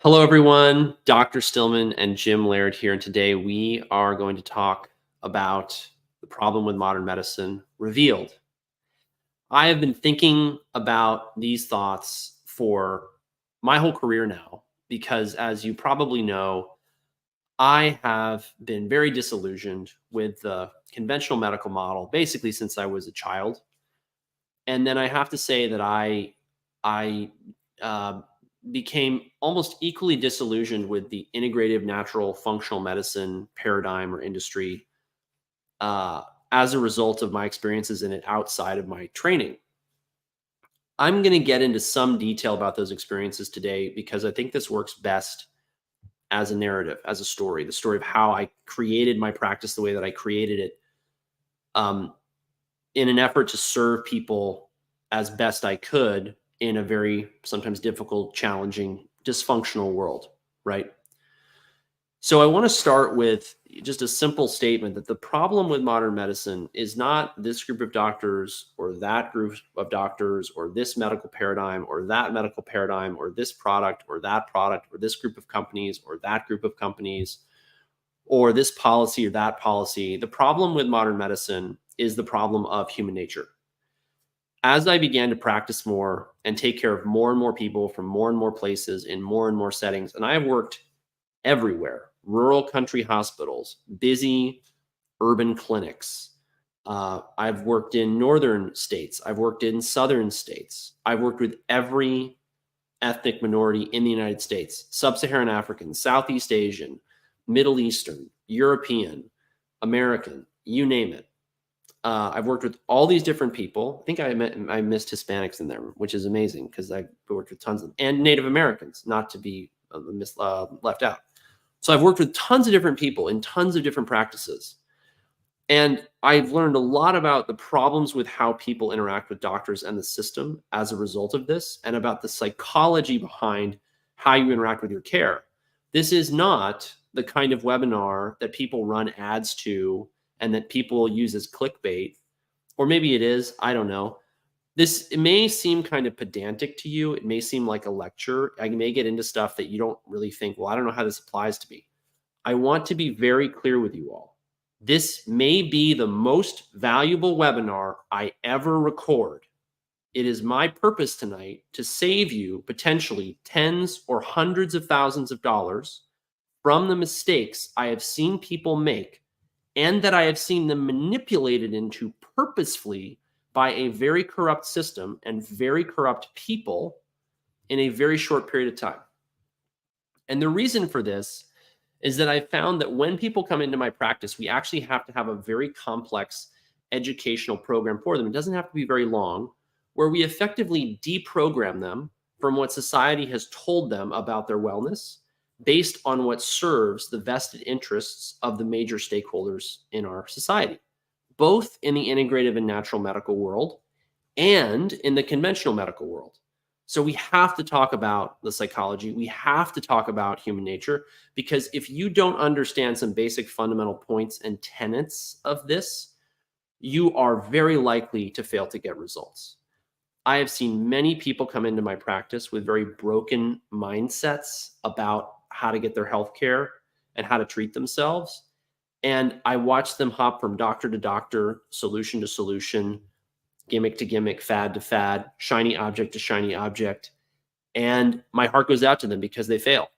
Hello, everyone. Dr. Stillman and Jim Laird here. And today we are going to talk about the problem with modern medicine revealed. I have been thinking about these thoughts for my whole career now, because as you probably know, I have been very disillusioned with the conventional medical model basically since I was a child. And then I have to say that I uh, became almost equally disillusioned with the integrative natural functional medicine paradigm or industry uh, as a result of my experiences in it outside of my training. I'm going to get into some detail about those experiences today because I think this works best as a narrative, as a story, the story of how I created my practice the way that I created it, um, in an effort to serve people as best I could in a very sometimes difficult, challenging, dysfunctional world, right? So I want to start with just a simple statement that the problem with modern medicine is not this group of doctors or that group of doctors or this medical paradigm or that medical paradigm or this product or that product or this group of companies or that group of companies or this policy or that policy. The problem with modern medicine is the problem of human nature. As I began to practice more and take care of more and more people from more and more places in more and more settings, and I have worked everywhere, rural country hospitals, busy urban clinics. I've worked in northern states. I've worked in southern states. I've worked with every ethnic minority in the United States: sub-Saharan African, Southeast Asian, Middle Eastern, European, American, you name it. I've worked with all these different people. I think I missed Hispanics in there, which is amazing because I worked with tons of them, and Native Americans, not to be left out. So I've worked with tons of different people in tons of different practices. And I've learned a lot about the problems with how people interact with doctors and the system as a result of this, and about the psychology behind how you interact with your care. This is not the kind of webinar that people run ads to and that people use as clickbait. Or maybe it is, I don't know. It may seem kind of pedantic to you. It may seem like a lecture. I may get into stuff that you don't really think, well, I don't know how this applies to me. I want to be very clear with you all. This may be the most valuable webinar I ever record. It is my purpose tonight to save you potentially tens or hundreds of thousands of dollars from the mistakes I have seen people make, and that I have seen them manipulated into purposefully by a very corrupt system and very corrupt people in a very short period of time. And the reason for this is that I found that when people come into my practice, we actually have to have a very complex educational program for them. It doesn't have to be very long, where we effectively deprogram them from what society has told them about their wellness based on what serves the vested interests of the major stakeholders in our society, both in the integrative and natural medical world and in the conventional medical world. So we have to talk about the psychology. We have to talk about human nature, because if you don't understand some basic fundamental points and tenets of this, you are very likely to fail to get results. I have seen many people come into my practice with very broken mindsets about how to get their health care and how to treat themselves. And I watch them hop from doctor to doctor, solution to solution, gimmick to gimmick, fad to fad, shiny object to shiny object. And my heart goes out to them because they fail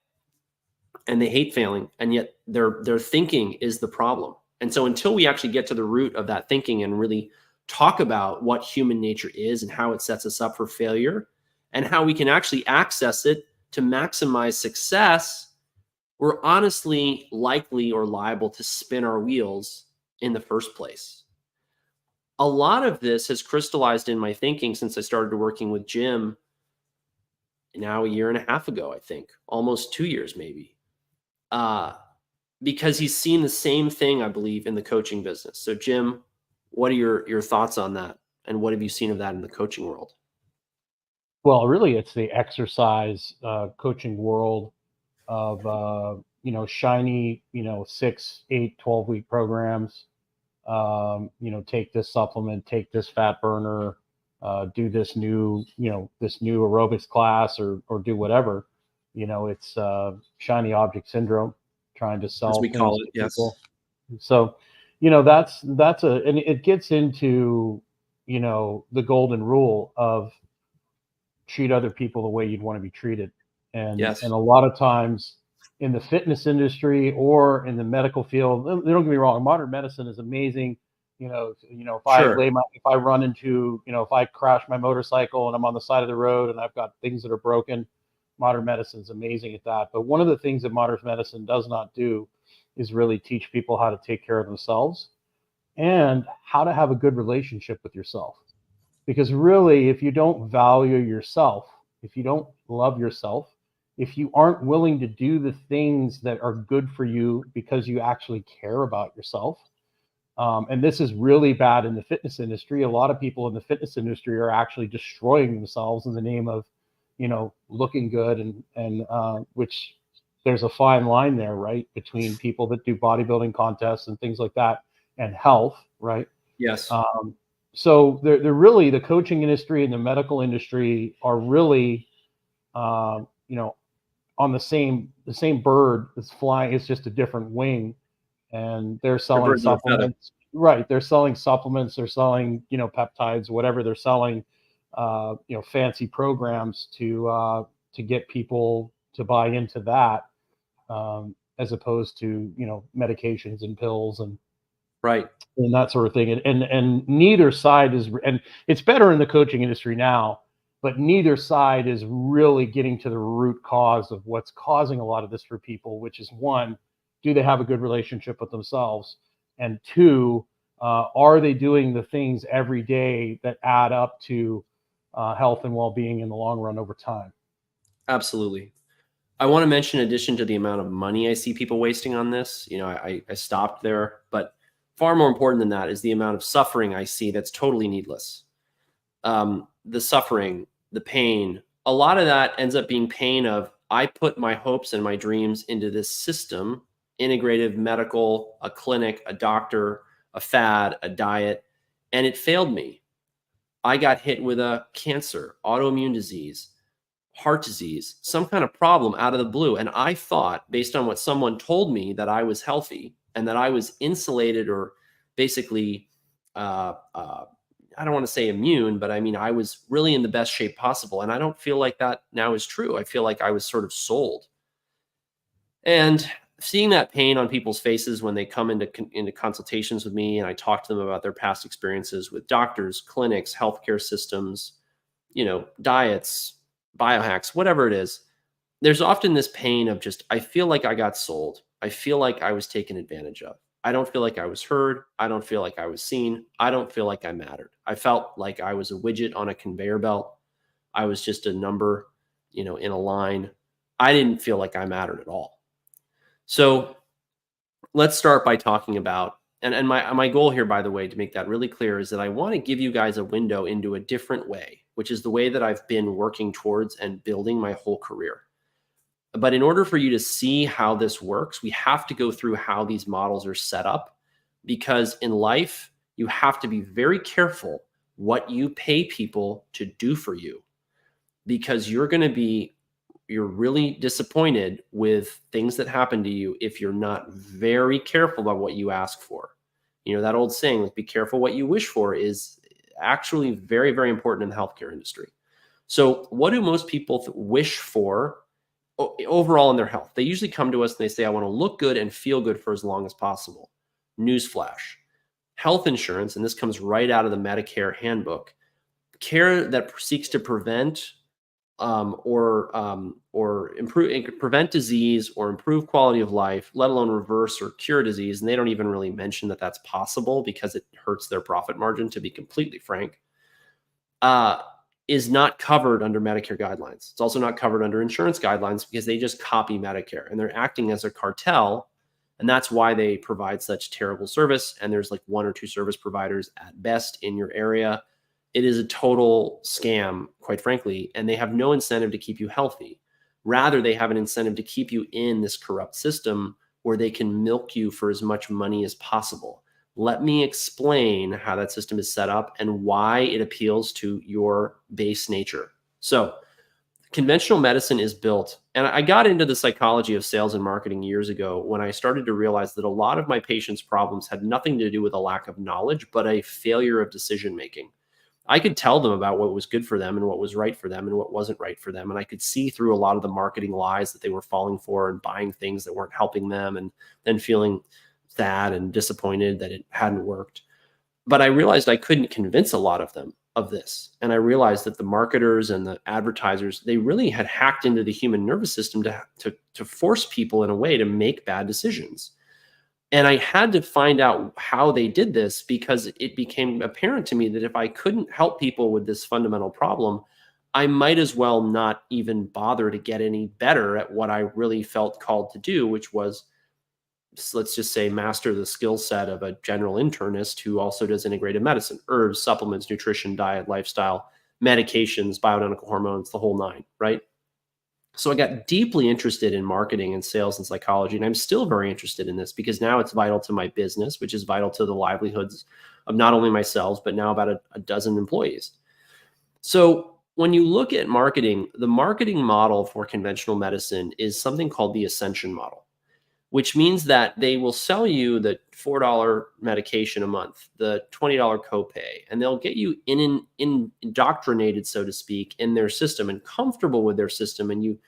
and they hate failing. And yet their thinking is the problem. And so until we actually get to the root of that thinking and really talk about what human nature is and how it sets us up for failure and how we can actually access it to maximize success, we're honestly likely or liable to spin our wheels in the first place. A lot of this has crystallized in my thinking since I started working with Jim now a year and a half ago, I think, almost 2 years maybe, uh, because he's seen the same thing, I believe, in the coaching business. So, Jim, what are your thoughts on that, and what have you seen of that in the coaching world? Well, really, it's the exercise coaching world of shiny 6, 8, 12-week programs. Take this supplement, take this fat burner, do this new aerobics class, or do whatever. It's shiny object syndrome, trying to As sell we things call it. to Yes. people. So, and it gets into, the golden rule of treat other people the way you'd want to be treated. And Yes. a lot of times in the fitness industry or in the medical field, don't get me wrong, modern medicine is amazing. Sure. If I run into, if I crash my motorcycle and I'm on the side of the road and I've got things that are broken, modern medicine is amazing at that. But one of the things that modern medicine does not do is really teach people how to take care of themselves and how to have a good relationship with yourself. Because really, if you don't value yourself, if you don't love yourself, if you aren't willing to do the things that are good for you because you actually care about yourself, and this is really bad in the fitness industry. A lot of people in the fitness industry are actually destroying themselves in the name of, looking good, and which there's a fine line there, right, between people that do bodybuilding contests and things like that and health, right? Yes. So they're really, the coaching industry and the medical industry are really, um, you know, on the same bird that's flying. It's just a different wing, and they're They're selling birds of a feather. supplements. Right? They're selling supplements. They're selling, peptides, whatever they're selling. Fancy programs to get people to buy into that, as opposed to, medications and pills Right. and that sort of thing. And neither side is, and it's better in the coaching industry now, but neither side is really getting to the root cause of what's causing a lot of this for people, which is, one, do they have a good relationship with themselves? And two, are they doing the things every day that add up to health and well-being in the long run over time? Absolutely. I want to mention, in addition to the amount of money I see people wasting on this, I stopped there, but far more important than that is the amount of suffering I see that's totally needless. The suffering, the pain, a lot of that ends up being pain of, I put my hopes and my dreams into this system, integrative medical, a clinic, a doctor, a fad, a diet, and it failed me. I got hit with a cancer, autoimmune disease, heart disease, some kind of problem out of the blue. And I thought, based on what someone told me, that I was healthy and that I was insulated, or basically, uh, uh, I don't want to say immune, but I mean, I was really in the best shape possible. And I don't feel like that now is true. I feel like I was sort of sold. And seeing that pain on people's faces when they come into consultations with me, and I talk to them about their past experiences with doctors, clinics, healthcare systems, diets, biohacks, whatever it is, there's often this pain of just, I feel like I got sold. I feel like I was taken advantage of. I don't feel like I was heard. I don't feel like I was seen. I don't feel like I mattered. I felt like I was a widget on a conveyor belt. I was just a number, in a line. I didn't feel like I mattered at all. So let's start by talking about, and my goal here, by the way, to make that really clear, is that I want to give you guys a window into a different way, which is the way that I've been working towards and building my whole career. But in order for you to see how this works, we have to go through how these models are set up, because in life, you have to be very careful what you pay people to do for you, because you're really disappointed with things that happen to you if you're not very careful about what you ask for. That old saying, like, be careful what you wish for, is actually very, very important in the healthcare industry. So what do most people wish for overall in their health? They usually come to us and they say, I want to look good and feel good for as long as possible. Newsflash: health insurance, and this comes right out of the Medicare handbook, care that seeks to prevent, or improve, prevent disease or improve quality of life, let alone reverse or cure disease. And they don't even really mention that that's possible, because it hurts their profit margin, to be completely frank, uh, is not covered under Medicare guidelines. It's also not covered under insurance guidelines, because they just copy Medicare and they're acting as a cartel. And that's why they provide such terrible service. And there's like one or two service providers at best in your area. It is a total scam, quite frankly, and they have no incentive to keep you healthy. Rather, they have an incentive to keep you in this corrupt system where they can milk you for as much money as possible. Let me explain how that system is set up and why it appeals to your base nature. So, conventional medicine is built, and I got into the psychology of sales and marketing years ago when I started to realize that a lot of my patients' problems had nothing to do with a lack of knowledge, but a failure of decision making. I could tell them about what was good for them and what was right for them and what wasn't right for them. And I could see through a lot of the marketing lies that they were falling for and buying things that weren't helping them, and then feeling sad and disappointed that it hadn't worked. But I realized I couldn't convince a lot of them of this. And I realized that the marketers and the advertisers, they really had hacked into the human nervous system to force people in a way to make bad decisions. And I had to find out how they did this, because it became apparent to me that if I couldn't help people with this fundamental problem, I might as well not even bother to get any better at what I really felt called to do, which was, let's just say, master the skill set of a general internist who also does integrative medicine: herbs, supplements, nutrition, diet, lifestyle, medications, bioidentical hormones, the whole nine, right? So I got deeply interested in marketing and sales and psychology. And I'm still very interested in this because now it's vital to my business, which is vital to the livelihoods of not only myself, but now about a dozen employees. So when you look at marketing, the marketing model for conventional medicine is something called the ascension model, which means that they will sell you the $4 medication a month, the $20 copay, and they'll get you indoctrinated, so to speak, in their system and comfortable with their system. And you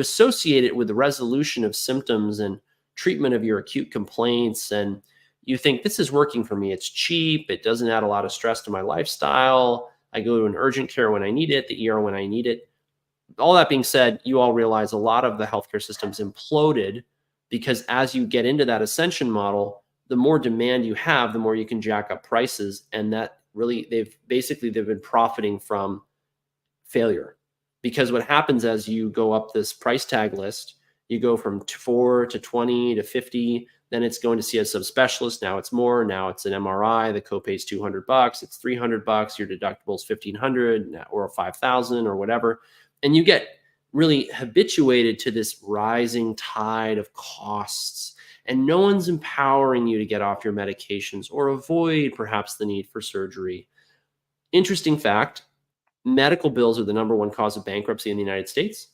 associate it with the resolution of symptoms and treatment of your acute complaints. And you think, this is working for me. It's cheap. It doesn't add a lot of stress to my lifestyle. I go to an urgent care when I need it, the ER when I need it. All that being said, you all realize a lot of the healthcare systems imploded, because as you get into that ascension model, the more demand you have, the more you can jack up prices. And that really, they've been profiting from failure. Because what happens as you go up this price tag list, you go from 4 to 20 to 50, then it's going to see a subspecialist. Now it's more. Now it's an MRI. The copay is $200. It's $300. Your deductible is $1,500 or $5,000 or whatever. And you get really habituated to this rising tide of costs, and no one's empowering you to get off your medications or avoid perhaps the need for surgery. Interesting fact, medical bills are the number one cause of bankruptcy in the United States.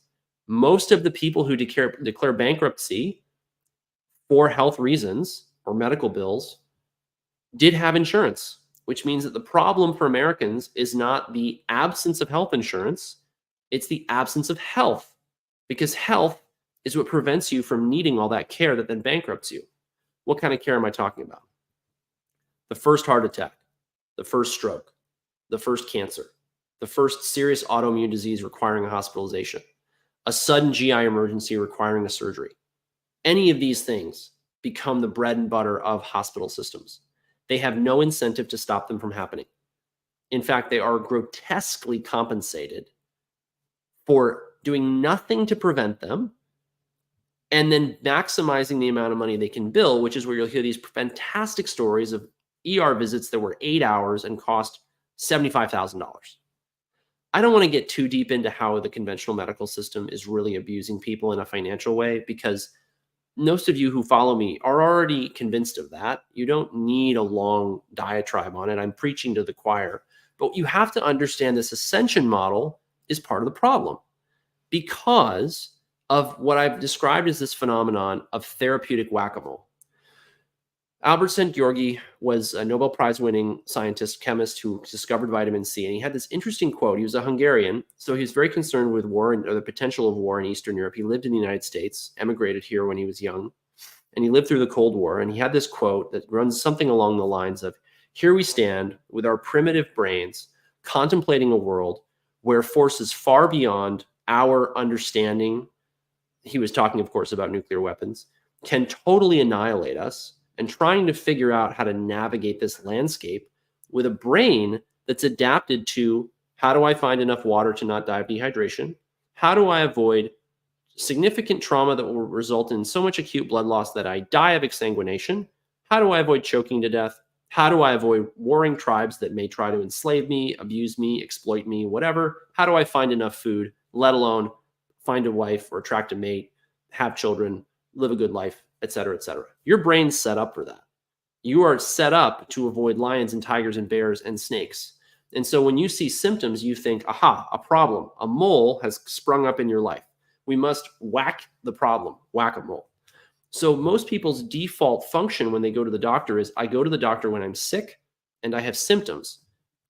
Most of the people who declare bankruptcy for health reasons or medical bills did have insurance, which means that the problem for Americans is not the absence of health insurance, it's the absence of health, because health is what prevents you from needing all that care that then bankrupts you. What kind of care am I talking about? The first heart attack, the first stroke, the first cancer, the first serious autoimmune disease requiring a hospitalization, a sudden GI emergency requiring a surgery. Any of these things become the bread and butter of hospital systems. They have no incentive to stop them from happening. In fact, they are grotesquely compensated for doing nothing to prevent them, and then maximizing the amount of money they can bill, which is where you'll hear these fantastic stories of ER visits that were 8 hours and cost $75,000. I don't want to get too deep into how the conventional medical system is really abusing people in a financial way, because most of you who follow me are already convinced of that. You don't need a long diatribe on it. I'm preaching to the choir. But you have to understand this ascension model is part of the problem, because of what I've described as this phenomenon of therapeutic whack-a-mole. Albert Szent-Györgyi was a Nobel Prize-winning scientist, chemist who discovered vitamin C, and he had this interesting quote. He was a Hungarian, so he was very concerned with war or the potential of war in Eastern Europe. He lived in the United States, emigrated here when he was young, and he lived through the Cold War. And he had this quote that runs something along the lines of, "Here we stand with our primitive brains, contemplating a world where forces far beyond our understanding," he was talking, of course, about nuclear weapons, "can totally annihilate us, and trying to figure out how to navigate this landscape with a brain that's adapted to, how do I find enough water to not die of dehydration? How do I avoid significant trauma that will result in so much acute blood loss that I die of exsanguination? How do I avoid choking to death? How do I avoid warring tribes that may try to enslave me, abuse me, exploit me, whatever? How do I find enough food, let alone find a wife or attract a mate, have children, live a good life, et cetera, et cetera?" Your brain's set up for that. You are set up to avoid lions and tigers and bears and snakes. And so when you see symptoms, you think, aha, a problem, a mole has sprung up in your life. We must whack the problem, whack-a-mole. So most people's default function when they go to the doctor is, I go to the doctor when I'm sick and I have symptoms,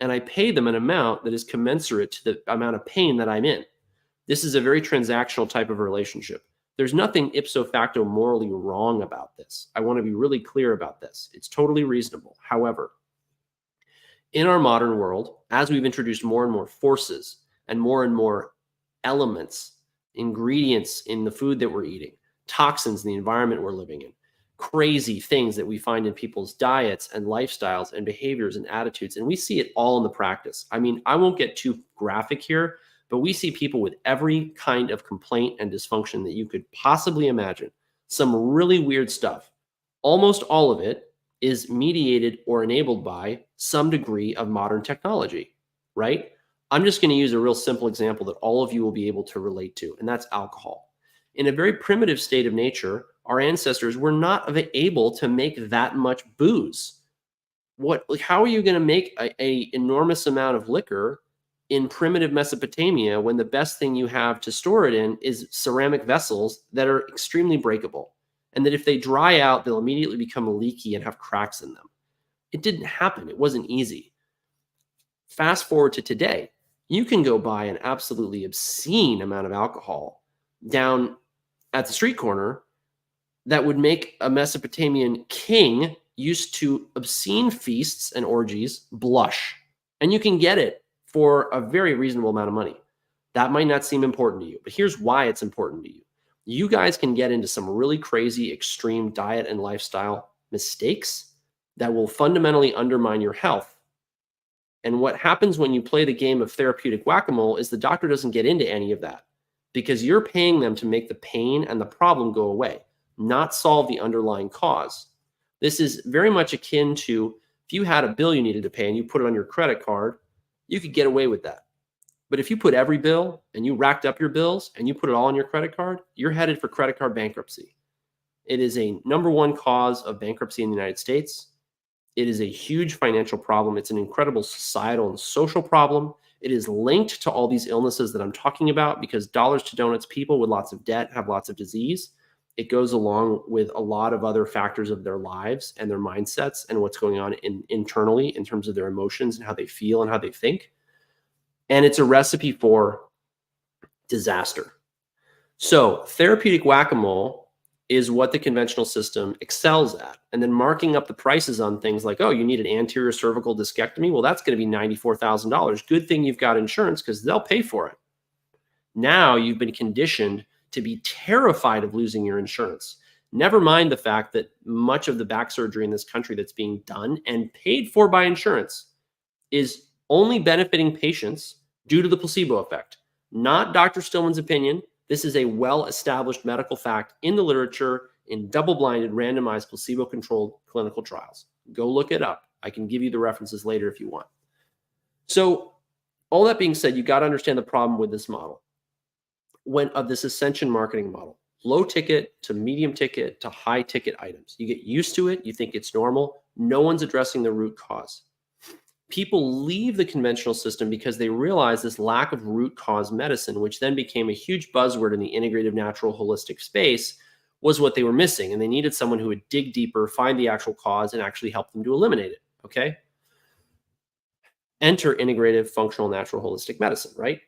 and I pay them an amount that is commensurate to the amount of pain that I'm in. This is a very transactional type of relationship. There's nothing ipso facto morally wrong about this. I want to be really clear about this. It's totally reasonable. However, in our modern world, as we've introduced more and more forces and more elements, ingredients in the food that we're eating, toxins in the environment we're living in, crazy things that we find in people's diets and lifestyles and behaviors and attitudes, and we see it all in the practice. I mean, I won't get too graphic here, but we see people with every kind of complaint and dysfunction that you could possibly imagine. Some really weird stuff. Almost all of it is mediated or enabled by some degree of modern technology, right? I'm just going to use a real simple example that all of you will be able to relate to, and that's alcohol. In a very primitive state of nature, our ancestors were not able to make that much booze. How are you going to make a enormous amount of liquor in primitive Mesopotamia when the best thing you have to store it in is ceramic vessels that are extremely breakable? And that if they dry out, they'll immediately become leaky and have cracks in them. It didn't happen. It wasn't easy. Fast forward to today, you can go buy an absolutely obscene amount of alcohol down at the street corner that would make a Mesopotamian king used to obscene feasts and orgies blush. And you can get it for a very reasonable amount of money. That might not seem important to you, but here's why it's important to you. You guys can get into some really crazy, extreme diet and lifestyle mistakes that will fundamentally undermine your health. And what happens when you play the game of therapeutic whack-a-mole is the doctor doesn't get into any of that because you're paying them to make the pain and the problem go away, not solve the underlying cause. This is very much akin to if you had a bill you needed to pay and you put it on your credit card, you could get away with that. But if you put every bill and you racked up your bills and you put it all on your credit card, you're headed for credit card bankruptcy. It is a #1 cause of bankruptcy in the United States. It is a huge financial problem. It's an incredible societal and social problem. It is linked to all these illnesses that I'm talking about because dollars to donuts people with lots of debt have lots of disease. It goes along with a lot of other factors of their lives and their mindsets and what's going on internally in terms of their emotions and how they feel and how they think. And it's a recipe for disaster. So therapeutic whack-a-mole is what the conventional system excels at. And then marking up the prices on things like, oh, you need an anterior cervical discectomy. Well, that's going to be $94,000. Good thing you've got insurance because they'll pay for it. Now you've been conditioned to be terrified of losing your insurance. Never mind the fact that much of the back surgery in this country that's being done and paid for by insurance is only benefiting patients due to the placebo effect. Not Dr. Stillman's opinion. This is a well-established medical fact in the literature in double-blinded, randomized, placebo-controlled clinical trials. Go look it up. I can give you the references later if you want. So all that being said, you got to understand the problem with this model. Of this ascension marketing model, low ticket to medium ticket to high ticket items. You get used to it. You think it's normal. No one's addressing the root cause. People leave the conventional system because they realize this lack of root cause medicine, which then became a huge buzzword in the integrative, natural, holistic space, was what they were missing. And they needed someone who would dig deeper, find the actual cause, and actually help them to eliminate it. Okay. Enter integrative, functional, natural, holistic medicine, right?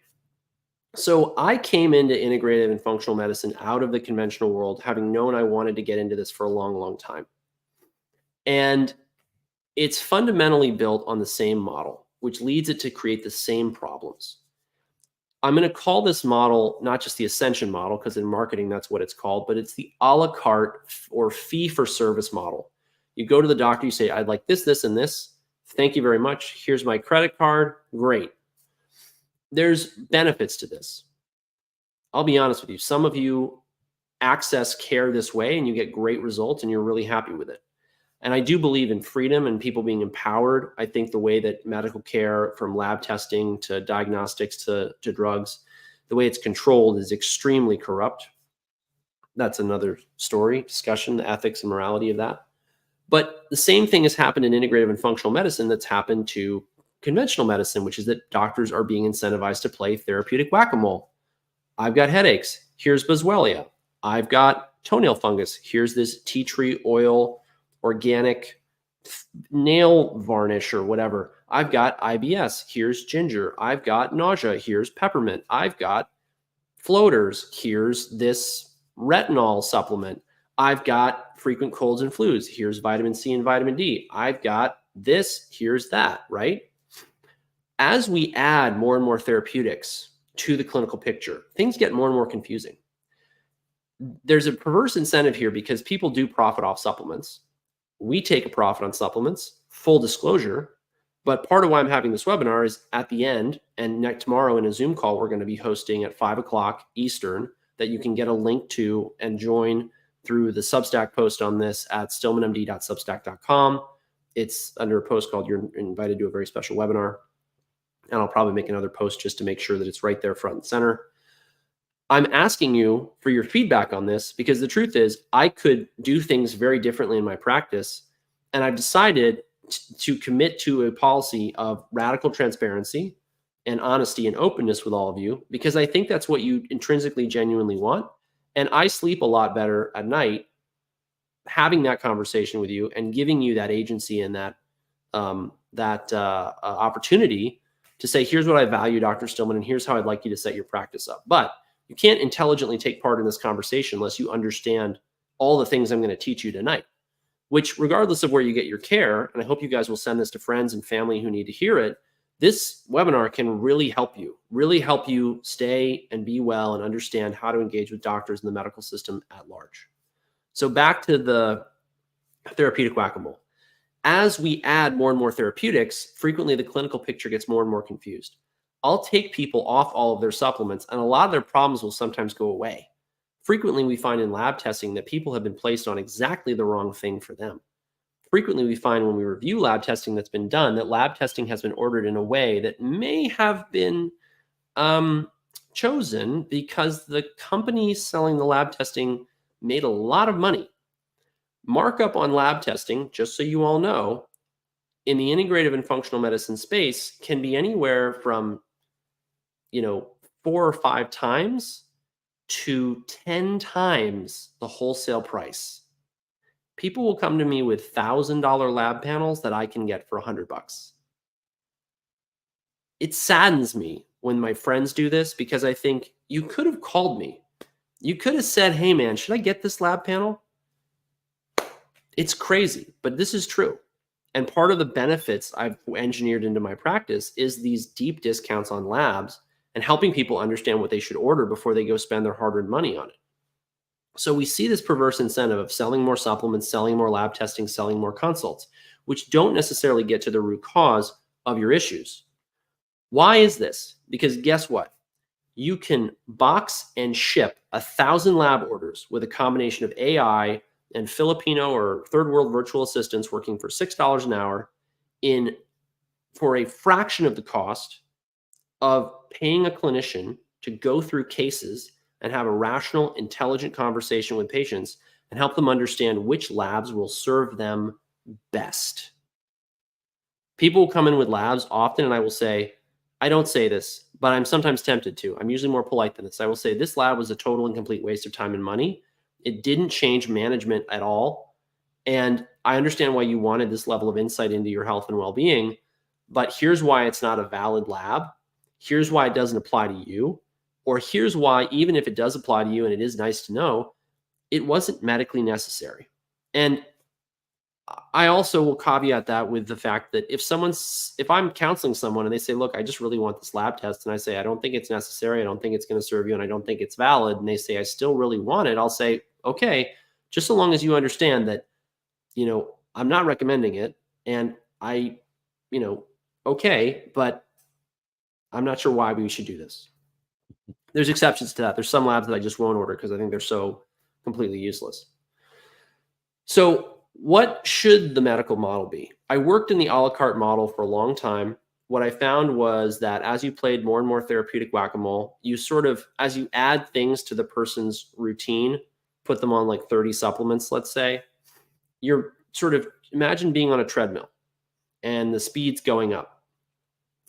So I came into integrative and functional medicine out of the conventional world, having known I wanted to get into this for a long, long time. And it's fundamentally built on the same model, which leads it to create the same problems. I'm going to call this model not just the ascension model, because in marketing, that's what it's called, but it's the a la carte or fee for service model. You go to the doctor, you say, I'd like this, this, and this. Thank you very much. Here's my credit card. Great. There's benefits to this. I'll be honest with you. Some of you access care this way and you get great results and you're really happy with it. And I do believe in freedom and people being empowered. I think the way that medical care, from lab testing to diagnostics to drugs, the way it's controlled is extremely corrupt. That's another story, discussion, the ethics and morality of that. But the same thing has happened in integrative and functional medicine that's happened to conventional medicine, which is that doctors are being incentivized to play therapeutic whack-a-mole. I've got headaches. Here's Boswellia. I've got toenail fungus. Here's this tea tree oil, organic nail varnish or whatever. I've got IBS. Here's ginger. I've got nausea. Here's peppermint. I've got floaters. Here's this retinol supplement. I've got frequent colds and flus. Here's vitamin C and vitamin D. I've got this. Here's that, right? As we add more and more therapeutics to the clinical picture, things get more and more confusing. There's a perverse incentive here because people do profit off supplements. We take a profit on supplements, full disclosure. But part of why I'm having this webinar is at the end, and tomorrow in a Zoom call, we're going to be hosting at 5 o'clock Eastern that you can get a link to and join through the Substack post on this at stillmanmd.substack.com. It's under a post called "You're Invited to a Very Special Webinar." And I'll probably make another post just to make sure that it's right there front and center. I'm asking you for your feedback on this because the truth is I could do things very differently in my practice. And I've decided to commit to a policy of radical transparency and honesty and openness with all of you, because I think that's what you intrinsically, genuinely want. And I sleep a lot better at night having that conversation with you and giving you that agency and that opportunity to say, here's what I value, Dr. Stillman, and here's how I'd like you to set your practice up. But you can't intelligently take part in this conversation unless you understand all the things I'm going to teach you tonight, which regardless of where you get your care, and I hope you guys will send this to friends and family who need to hear it, this webinar can really help you stay and be well and understand how to engage with doctors in the medical system at large. So back to the therapeutic whack-a-mole. As we add more and more therapeutics, frequently the clinical picture gets more and more confused. I'll take people off all of their supplements, and a lot of their problems will sometimes go away. Frequently, we find in lab testing that people have been placed on exactly the wrong thing for them. Frequently, we find when we review lab testing that's been done, that lab testing has been ordered in a way that may have been chosen because the company selling the lab testing made a lot of money. Markup on lab testing, just so you all know, in the integrative and functional medicine space can be anywhere from 4 or 5 times to 10 times the wholesale price. People will come to me with $1,000 lab panels that I can get for $100. It saddens me when my friends do this because I think you could have called me. You could have said, hey man, should I get this lab panel? It's crazy, but this is true. And part of the benefits I've engineered into my practice is these deep discounts on labs and helping people understand what they should order before they go spend their hard-earned money on it. So we see this perverse incentive of selling more supplements, selling more lab testing, selling more consults, which don't necessarily get to the root cause of your issues. Why is this? Because guess what? You can box and ship 1,000 lab orders with a combination of AI and Filipino or third world virtual assistants working for $6 an hour for a fraction of the cost of paying a clinician to go through cases and have a rational, intelligent conversation with patients and help them understand which labs will serve them best. People will come in with labs often, and I will say, I don't say this, but I'm sometimes tempted to. I'm usually more polite than this. I will say, this lab was a total and complete waste of time and money. It didn't change management at all. And I understand why you wanted this level of insight into your health and well-being, but here's why it's not a valid lab. Here's why it doesn't apply to you. Or here's why, even if it does apply to you and it is nice to know, it wasn't medically necessary. And I also will caveat that with the fact that if I'm counseling someone and they say, look, I just really want this lab test, and I say, I don't think it's necessary, I don't think it's going to serve you, and I don't think it's valid, and they say, I still really want it, I'll say, okay, just so long as you understand that, I'm not recommending it, and okay, but I'm not sure why we should do this. There's exceptions to that. There's some labs that I just won't order because I think they're so completely useless. So what should the medical model be? I worked in the a la carte model for a long time. What I found was that as you played more and more therapeutic whack-a-mole, you as you add things to the person's routine, put them on like 30 supplements, let's say, you're imagine being on a treadmill and the speed's going up.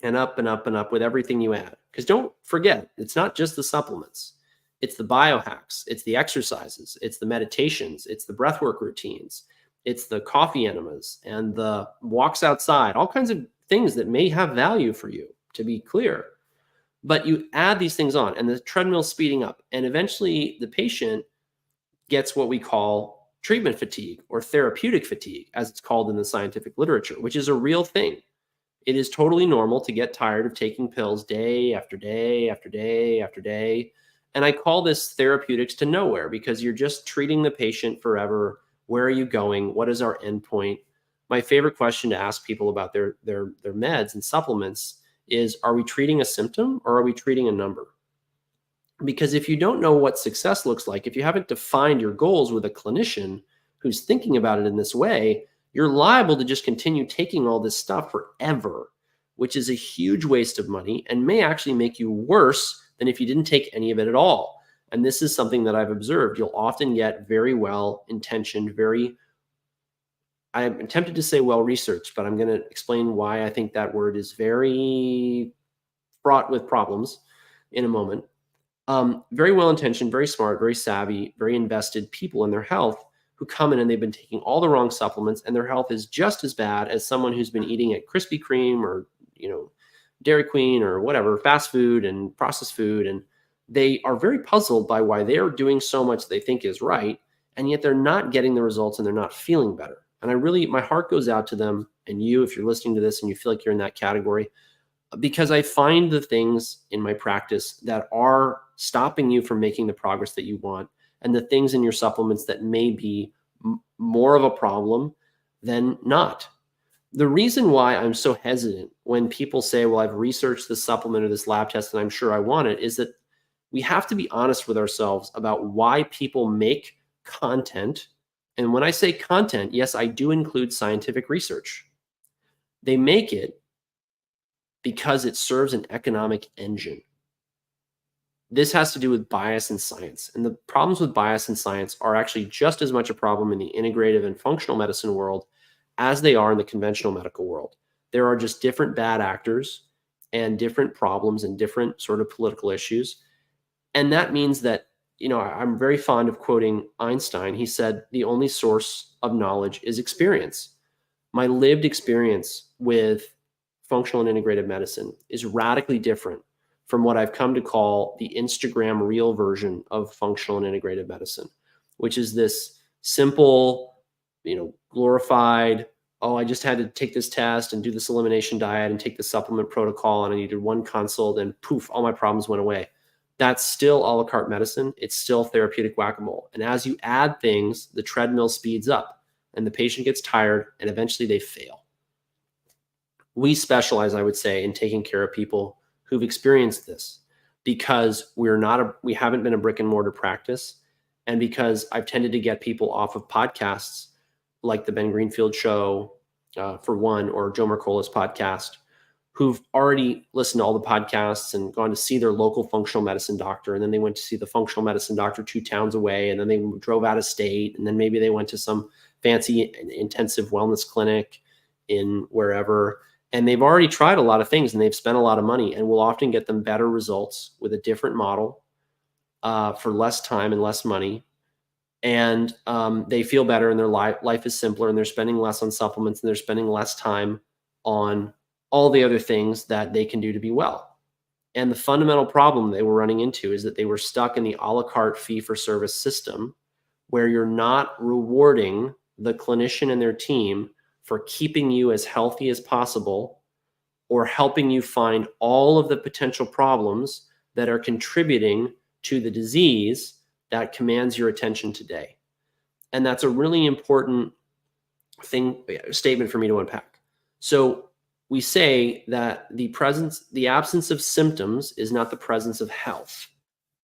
and up and up and up with everything you add. Because don't forget, it's not just the supplements. It's the biohacks, it's the exercises, it's the meditations, it's the breathwork routines, it's the coffee enemas and the walks outside, all kinds of things that may have value for you, to be clear. But you add these things on and the treadmill's speeding up. And eventually the patient gets what we call treatment fatigue or therapeutic fatigue, as it's called in the scientific literature, which is a real thing. It is totally normal to get tired of taking pills day after day after day after day. And I call this therapeutics to nowhere because you're just treating the patient forever. Where are you going? What is our endpoint? My favorite question to ask people about their meds and supplements is, are we treating a symptom or are we treating a number? Because if you don't know what success looks like, if you haven't defined your goals with a clinician who's thinking about it in this way, you're liable to just continue taking all this stuff forever, which is a huge waste of money and may actually make you worse than if you didn't take any of it at all. And this is something that I've observed. You'll often get very well-intentioned, I'm tempted to say well-researched, but I'm going to explain why I think that word is very fraught with problems in a moment. Very well-intentioned, very smart, very savvy, very invested people in their health who come in and they've been taking all the wrong supplements and their health is just as bad as someone who's been eating at Krispy Kreme or, Dairy Queen or whatever, fast food and processed food. And they are very puzzled by why they're doing so much they think is right. And yet they're not getting the results and they're not feeling better. And my heart goes out to them and you, if you're listening to this and you feel like you're in that category, because I find the things in my practice that are stopping you from making the progress that you want and the things in your supplements that may be more of a problem than not. The reason why I'm so hesitant when people say, well, I've researched this supplement or this lab test and I'm sure I want it, is that we have to be honest with ourselves about why people make content. And when I say content, yes, I do include scientific research. They make it because it serves an economic engine. This has to do with bias in science. And the problems with bias in science are actually just as much a problem in the integrative and functional medicine world as they are in the conventional medical world. There are just different bad actors and different problems and different sort of political issues. And that means that, I'm very fond of quoting Einstein. He said, the only source of knowledge is experience. My lived experience with functional and integrative medicine is radically different from what I've come to call the Instagram reel version of functional and integrative medicine, which is this simple, glorified, I just had to take this test and do this elimination diet and take the supplement protocol and I needed one consult and poof, all my problems went away. That's still a la carte medicine. It's still therapeutic whack-a-mole. And as you add things, the treadmill speeds up and the patient gets tired and eventually they fail. We specialize, I would say, in taking care of people who've experienced this because we haven't been a brick and mortar practice. And because I've tended to get people off of podcasts like the Ben Greenfield Show, for one, or Joe Mercola's podcast, who've already listened to all the podcasts and gone to see their local functional medicine doctor. And then they went to see the functional medicine doctor 2 towns away. And then they drove out of state. And then maybe they went to some fancy intensive wellness clinic in wherever. And they've already tried a lot of things and they've spent a lot of money, and we'll often get them better results with a different model for less time and less money. And they feel better and their life is simpler and they're spending less on supplements and they're spending less time on all the other things that they can do to be well. And the fundamental problem they were running into is that they were stuck in the a la carte fee-for-service system where you're not rewarding the clinician and their team for keeping you as healthy as possible or helping you find all of the potential problems that are contributing to the disease that commands your attention today. And that's a really important statement for me to unpack. So we say that the absence of symptoms is not the presence of health.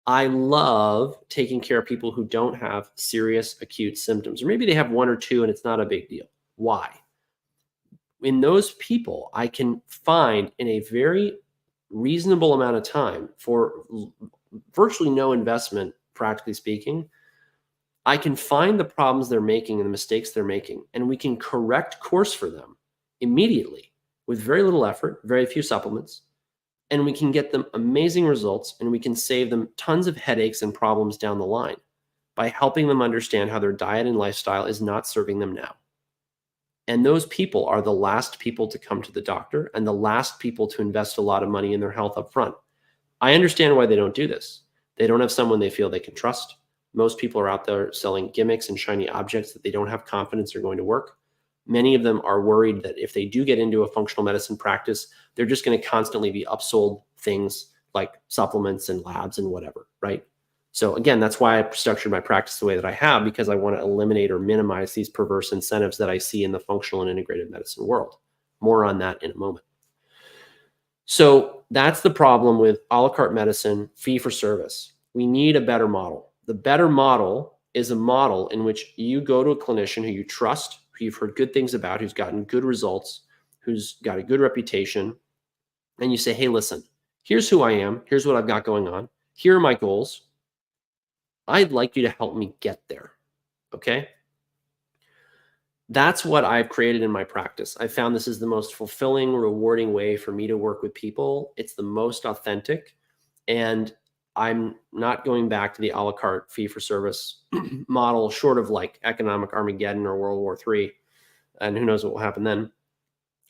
I love taking care of people who don't have serious acute symptoms, or maybe they have 1 or 2 and it's not a big deal. Why? In those people, I can find in a very reasonable amount of time for virtually no investment, practically speaking, I can find the problems they're making and the mistakes they're making, and we can correct course for them immediately. with very little effort, very few supplements, and we can get them amazing results, and we can save them tons of headaches and problems down the line by helping them understand how their diet and lifestyle is not serving them now. And those people are the last people to come to the doctor and the last people to invest a lot of money in their health up front. I understand why they don't do this. They don't have someone they feel they can trust. Most people are out there selling gimmicks and shiny objects that they don't have confidence are going to work. Many of them are worried that if they do get into a functional medicine practice, they're just going to constantly be upsold things like supplements and labs and whatever, right? So again, that's why I structured my practice the way that I have, because I want to eliminate or minimize these perverse incentives that I see in the functional and integrative medicine world. More on that in a moment. So that's the problem with a la carte medicine, fee for service. We need a better model. The better model is a model in which you go to a clinician who you trust, who you've heard good things about, who's gotten good results, who's got a good reputation, and you say, hey, listen, here's who I am. Here's what I've got going on. Here are my goals. I'd like you to help me get there, okay? That's what I've created in my practice. I found this is the most fulfilling, rewarding way for me to work with people. It's the most authentic, and I'm not going back to the a la carte fee for service model, short of like economic Armageddon or World War III, and who knows what will happen then.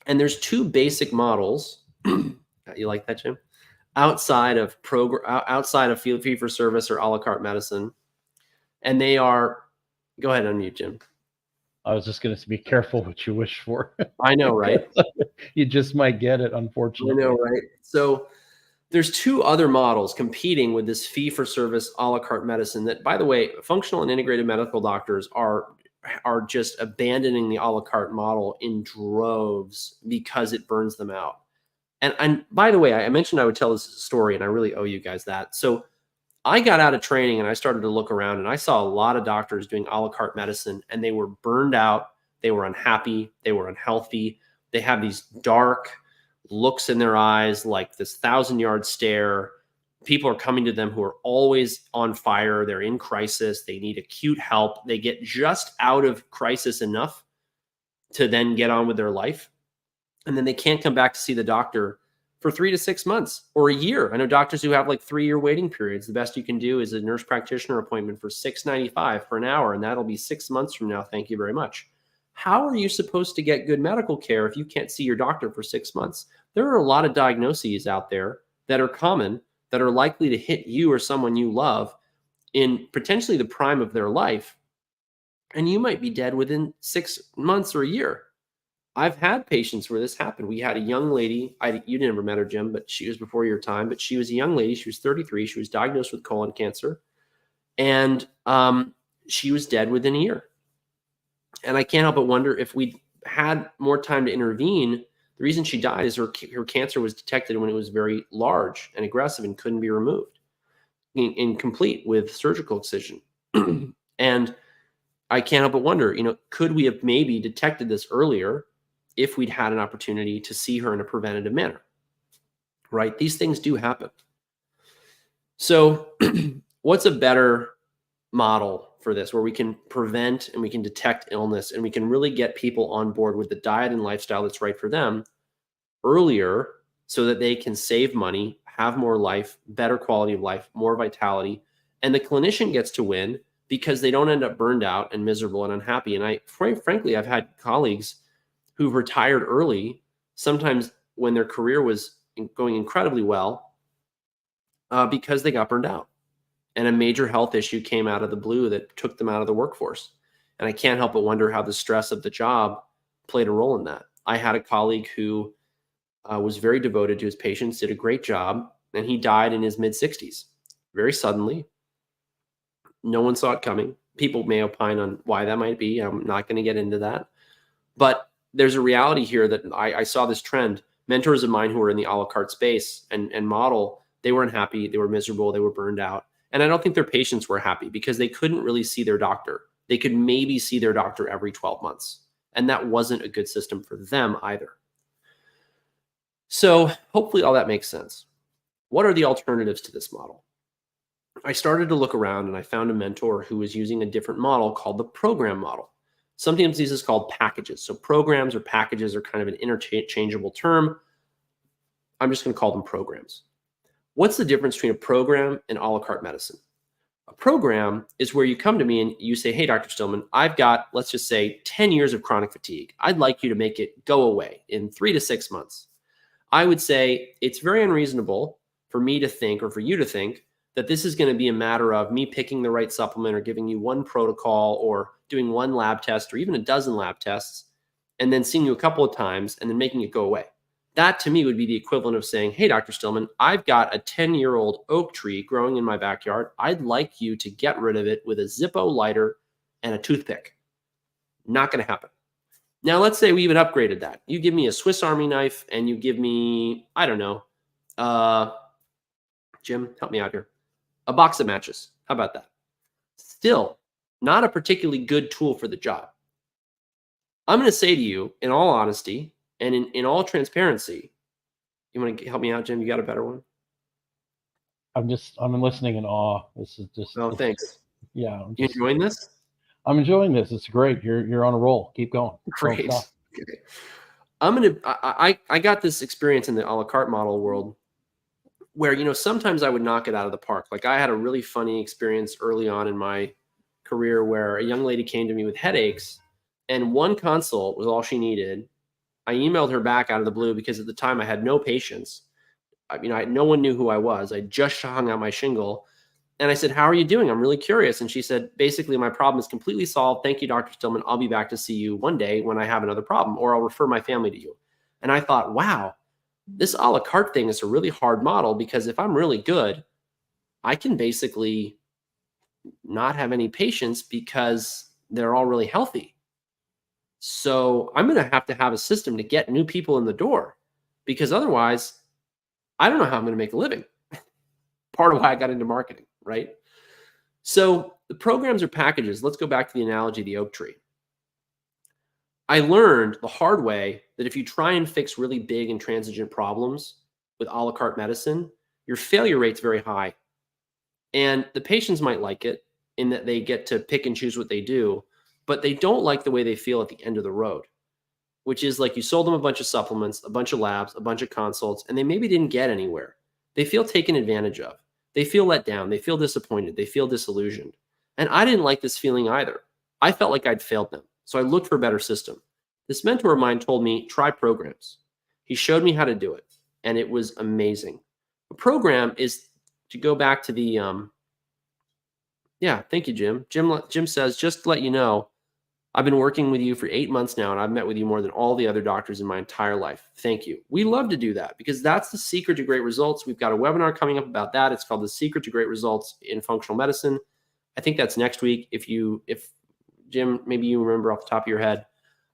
And there's two basic models. You like that, Jim? Outside of fee for service or a la carte medicine, and they are. Go ahead, unmute, Jim. I was just going to be careful what you wish for. I know, right? You just might get it, unfortunately. I know, right? So there's two other models competing with this fee for service a la carte medicine that, by the way, functional and integrated medical doctors are just abandoning the a la carte model in droves because it burns them out. And by the way, I mentioned I would tell this story, and I really owe you guys that. So I got out of training and I started to look around, and I saw a lot of doctors doing a la carte medicine, and they were burned out. They were unhappy. They were unhealthy. They have these dark looks in their eyes, like this 1,000-yard stare. People are coming to them who are always on fire. They're in crisis. They need acute help. They get just out of crisis enough to then get on with their life. And then they can't come back to see the doctor for 3 to 6 months or a year. I know doctors who have like 3-year waiting periods. The best you can do is a nurse practitioner appointment for $6.95 for an hour, and that'll be 6 months from now. Thank you very much. How are you supposed to get good medical care if you can't see your doctor for 6 months? There are a lot of diagnoses out there that are common, that are likely to hit you or someone you love in potentially the prime of their life, and you might be dead within 6 months or a year. I've had patients where this happened. We had a young lady, you never met her, Jim, but she was before your time, but she was a young lady. She was 33. She was diagnosed with colon cancer, and she was dead within a year. And I can't help but wonder if we had more time to intervene. The reason she died is her cancer was detected when it was very large and aggressive and couldn't be removed, incomplete with surgical excision. And I can't help but wonder, could we have maybe detected this earlier if we'd had an opportunity to see her in a preventative manner, right? These things do happen. So what's a better model for this, where we can prevent and we can detect illness and we can really get people on board with the diet and lifestyle that's right for them earlier, so that they can save money, have more life, better quality of life, more vitality, and the clinician gets to win because they don't end up burned out and miserable and unhappy. And frankly, I've had colleagues who've retired early, sometimes when their career was going incredibly well, because they got burned out and a major health issue came out of the blue that took them out of the workforce. And I can't help but wonder how the stress of the job played a role in that. I had a colleague who was very devoted to his patients, did a great job, and he died in his mid-60s, very suddenly. No one saw it coming. People may opine on why that might be. I'm not going to get into that. But there's a reality here that I saw this trend. Mentors of mine who were in the a la carte space and model, they were unhappy, they were miserable, they were burned out. And I don't think their patients were happy because they couldn't really see their doctor. They could maybe see their doctor every 12 months. And that wasn't a good system for them either. So hopefully all that makes sense. What are the alternatives to this model? I started to look around and I found a mentor who was using a different model called the program model. Sometimes these is called packages. So programs or packages are kind of an interchangeable term. I'm just going to call them programs. What's the difference between a program and a la carte medicine? A program is where you come to me and you say, hey, Dr. Stillman, I've got, let's just say 10 years of chronic fatigue. I'd like you to make it go away in 3 to 6 months. I would say it's very unreasonable for me to think, or for you to think, that this is going to be a matter of me picking the right supplement or giving you one protocol or doing one lab test or even a dozen lab tests and then seeing you a couple of times and then making it go away. That to me would be the equivalent of saying, hey, Dr. Stillman, I've got a 10-year-old oak tree growing in my backyard. I'd like you to get rid of it with a Zippo lighter and a toothpick. Not going to happen. Now, let's say we even upgraded that. You give me a Swiss Army knife and you give me, I don't know, Jim, help me out here, a box of matches. How about that? Still, not a particularly good tool for the job. I'm going to say to you, in all honesty and in all transparency, you want to help me out, Jim? You got a better one? I'm listening in awe. This is just. Oh, thanks. Yeah. You enjoying this? I'm enjoying this. It's great. You're on a roll. Keep going. Great. Okay. I got this experience in the a la carte model world where, sometimes I would knock it out of the park. Like I had a really funny experience early on in my career where a young lady came to me with headaches and one consult was all she needed. I emailed her back out of the blue because at the time I had no patience. No one knew who I was. I just hung out my shingle. And I said, how are you doing? I'm really curious. And she said, basically, my problem is completely solved. Thank you, Dr. Stillman. I'll be back to see you one day when I have another problem, or I'll refer my family to you. And I thought, wow, this a la carte thing is a really hard model because if I'm really good, I can basically not have any patients because they're all really healthy. So I'm going to have a system to get new people in the door because otherwise, I don't know how I'm going to make a living. Part of why I got into marketing, right? So the programs or packages, let's go back to the analogy of the oak tree. I learned the hard way that if you try and fix really big and transigent problems with a la carte medicine, your failure rate's very high. And the patients might like it in that they get to pick and choose what they do, but they don't like the way they feel at the end of the road, which is like you sold them a bunch of supplements, a bunch of labs, a bunch of consults, and they maybe didn't get anywhere. They feel taken advantage of. They feel let down. They feel disappointed. They feel disillusioned. And I didn't like this feeling either. I felt like I'd failed them. So I looked for a better system. This mentor of mine told me, try programs. He showed me how to do it. And it was amazing. A program is, to go back to the, thank you, Jim. Jim says, just to let you know, I've been working with you for 8 months now, and I've met with you more than all the other doctors in my entire life. Thank you. We love to do that because that's the secret to great results. We've got a webinar coming up about that. It's called The Secret to Great Results in Functional Medicine. I think that's next week. If Jim, maybe you remember off the top of your head.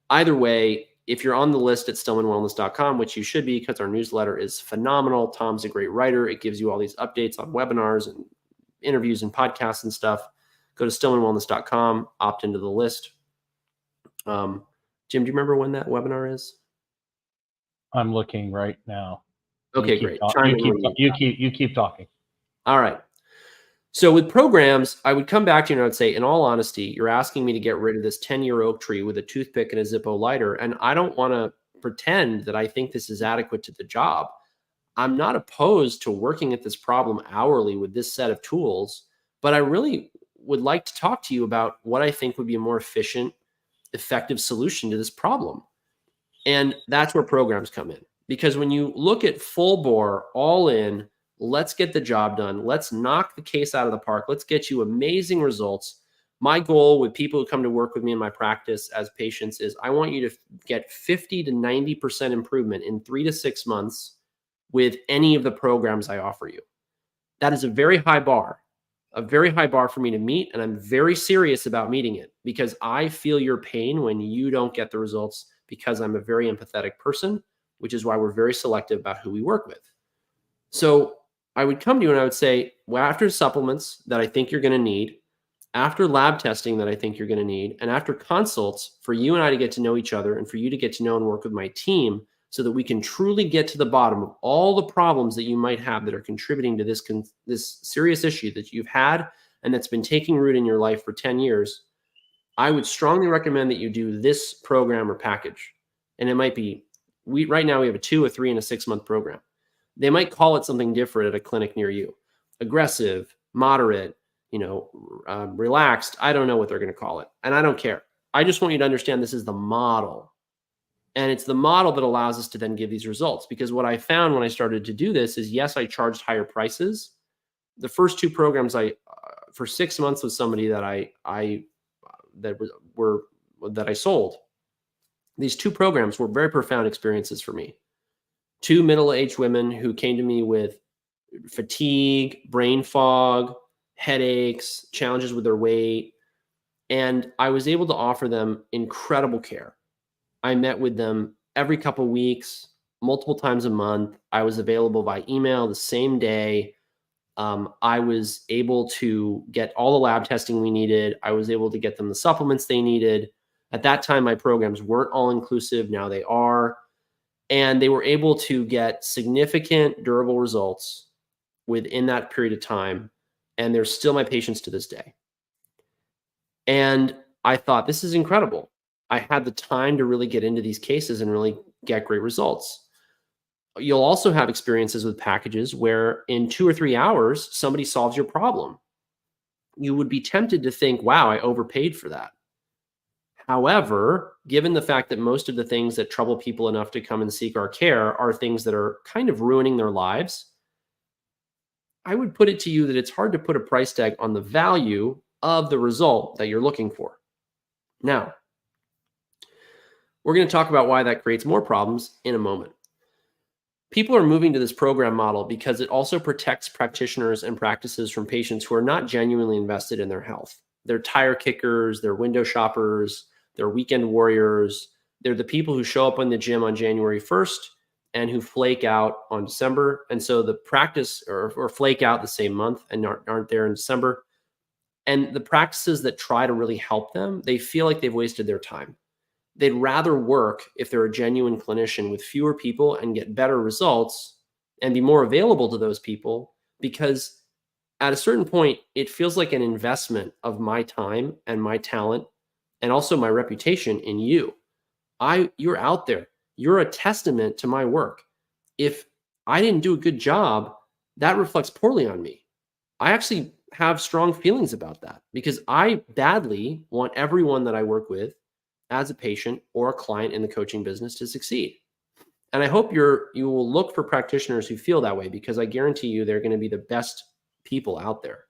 Either way, if you're on the list at stillmanwellness.com, which you should be because our newsletter is phenomenal. Tom's a great writer. It gives you all these updates on webinars and interviews and podcasts and stuff. Go to stillmanwellness.com, opt into the list. Jim, do you remember when that webinar is? I'm looking right now. Okay, great. You keep talking. All right. So with programs, I would come back to you and I would say, in all honesty, you're asking me to get rid of this 10-year oak tree with a toothpick and a Zippo lighter. And I don't want to pretend that I think this is adequate to the job. I'm not opposed to working at this problem hourly with this set of tools, but I really would like to talk to you about what I think would be a more efficient, effective solution to this problem. And that's where programs come in. Because when you look at full bore, all in, let's get the job done. Let's knock the case out of the park. Let's get you amazing results. My goal with people who come to work with me in my practice as patients is I want you to get 50 to 90% improvement in 3 to 6 months with any of the programs I offer you. That is a very high bar for me to meet. And I'm very serious about meeting it because I feel your pain when you don't get the results because I'm a very empathetic person, which is why we're very selective about who we work with. So I would come to you and I would say, well, after supplements that I think you're going to need, after lab testing that I think you're going to need, and after consults for you and I to get to know each other and for you to get to know and work with my team so that we can truly get to the bottom of all the problems that you might have that are contributing to this serious issue that you've had and that's been taking root in your life for 10 years, I would strongly recommend that you do this program or package. And it might be, right now we have a 2, a 3, and a 6-month program. They might call it something different at a clinic near you. Aggressive, moderate, relaxed. I don't know what they're going to call it. And I don't care. I just want you to understand this is the model. And it's the model that allows us to then give these results. Because what I found when I started to do this is, yes, I charged higher prices. The first 2 programs for 6 months with somebody that I sold. These 2 programs were very profound experiences for me. 2 middle-aged women who came to me with fatigue, brain fog, headaches, challenges with their weight. And I was able to offer them incredible care. I met with them every couple of weeks, multiple times a month. I was available by email the same day. I was able to get all the lab testing we needed. I was able to get them the supplements they needed. At that time, my programs weren't all inclusive. Now they are. And they were able to get significant, durable results within that period of time. And they're still my patients to this day. And I thought, this is incredible. I had the time to really get into these cases and really get great results. You'll also have experiences with packages where in 2 or 3 hours, somebody solves your problem. You would be tempted to think, wow, I overpaid for that. However, given the fact that most of the things that trouble people enough to come and seek our care are things that are kind of ruining their lives, I would put it to you that it's hard to put a price tag on the value of the result that you're looking for. Now, we're going to talk about why that creates more problems in a moment. People are moving to this program model because it also protects practitioners and practices from patients who are not genuinely invested in their health. They're tire kickers, they're window shoppers, they're weekend warriors. They're the people who show up in the gym on January 1st and who flake out on December. And so the practice or flake out the same month and aren't there in December. And the practices that try to really help them, they feel like they've wasted their time. They'd rather work, if they're a genuine clinician, with fewer people and get better results and be more available to those people, because at a certain point, it feels like an investment of my time and my talent and also my reputation in you. You're out there. You're a testament to my work. If I didn't do a good job, that reflects poorly on me. I actually have strong feelings about that because I badly want everyone that I work with as a patient or a client in the coaching business to succeed. And I hope you will look for practitioners who feel that way, because I guarantee you they're going to be the best people out there.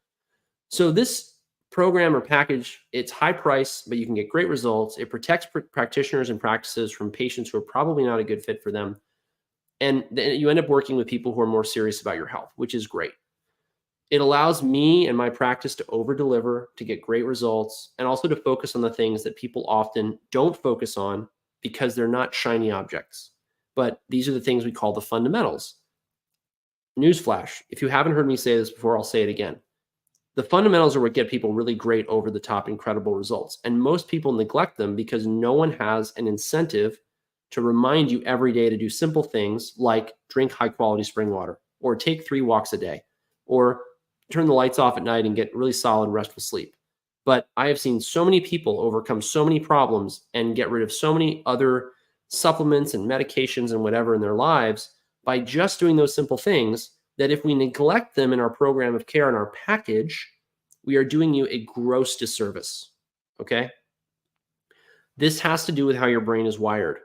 So this program or package, it's high price, but you can get great results. It protects practitioners and practices from patients who are probably not a good fit for them. And then you end up working with people who are more serious about your health, which is great. It allows me and my practice to over-deliver, to get great results, and also to focus on the things that people often don't focus on because they're not shiny objects. But these are the things we call the fundamentals. Newsflash, if you haven't heard me say this before, I'll say it again. The fundamentals are what get people really great, over-the-top, incredible results. And most people neglect them because no one has an incentive to remind you every day to do simple things like drink high-quality spring water, or take 3 walks a day, or turn the lights off at night and get really solid, restful sleep. But I have seen so many people overcome so many problems and get rid of so many other supplements and medications and whatever in their lives by just doing those simple things, that if we neglect them in our program of care and our package, we are doing you a gross disservice. Okay? This has to do with how your brain is wired.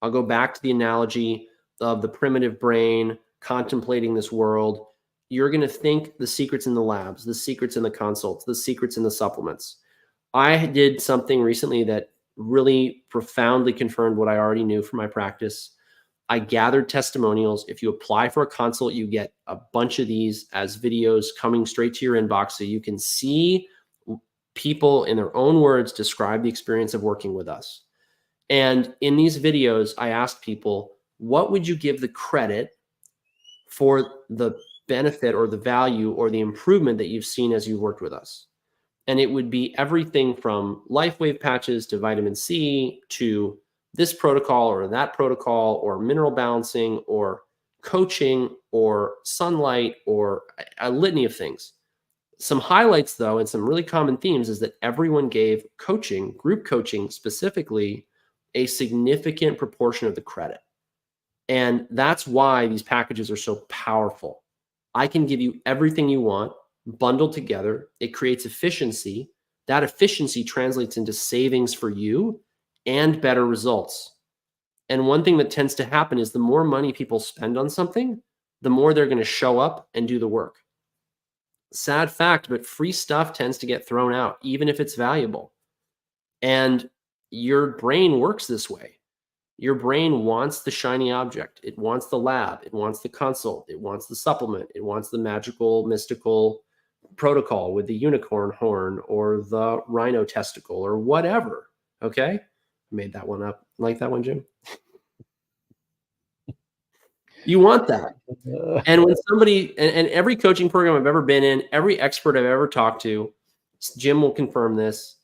I'll go back to the analogy of the primitive brain contemplating this world. You're going to think the secrets in the labs, the secrets in the consults, the secrets in the supplements. I did something recently that really profoundly confirmed what I already knew from my practice. I gathered testimonials. If you apply for a consult, you get a bunch of these as videos coming straight to your inbox, so you can see people in their own words describe the experience of working with us. And in these videos, I asked people, what would you give the credit for the benefit or the value or the improvement that you've seen as you've worked with us? And it would be everything from LifeWave patches to vitamin C to this protocol or that protocol or mineral balancing or coaching or sunlight or a litany of things. Some highlights, though, and some really common themes is that everyone gave coaching, group coaching specifically, a significant proportion of the credit. And that's why these packages are so powerful. I can give you everything you want bundled together. It creates efficiency. That efficiency translates into savings for you and better results. And one thing that tends to happen is the more money people spend on something, the more they're going to show up and do the work. Sad fact, but free stuff tends to get thrown out, even if it's valuable. And your brain works this way. Your brain wants the shiny object. It wants the lab. It wants the consult. It wants the supplement. It wants the magical, mystical protocol with the unicorn horn or the rhino testicle or whatever. Okay? I made that one up. Like that one, Jim? You want that. And when somebody, and every coaching program I've ever been in, every expert I've ever talked to, Jim will confirm this.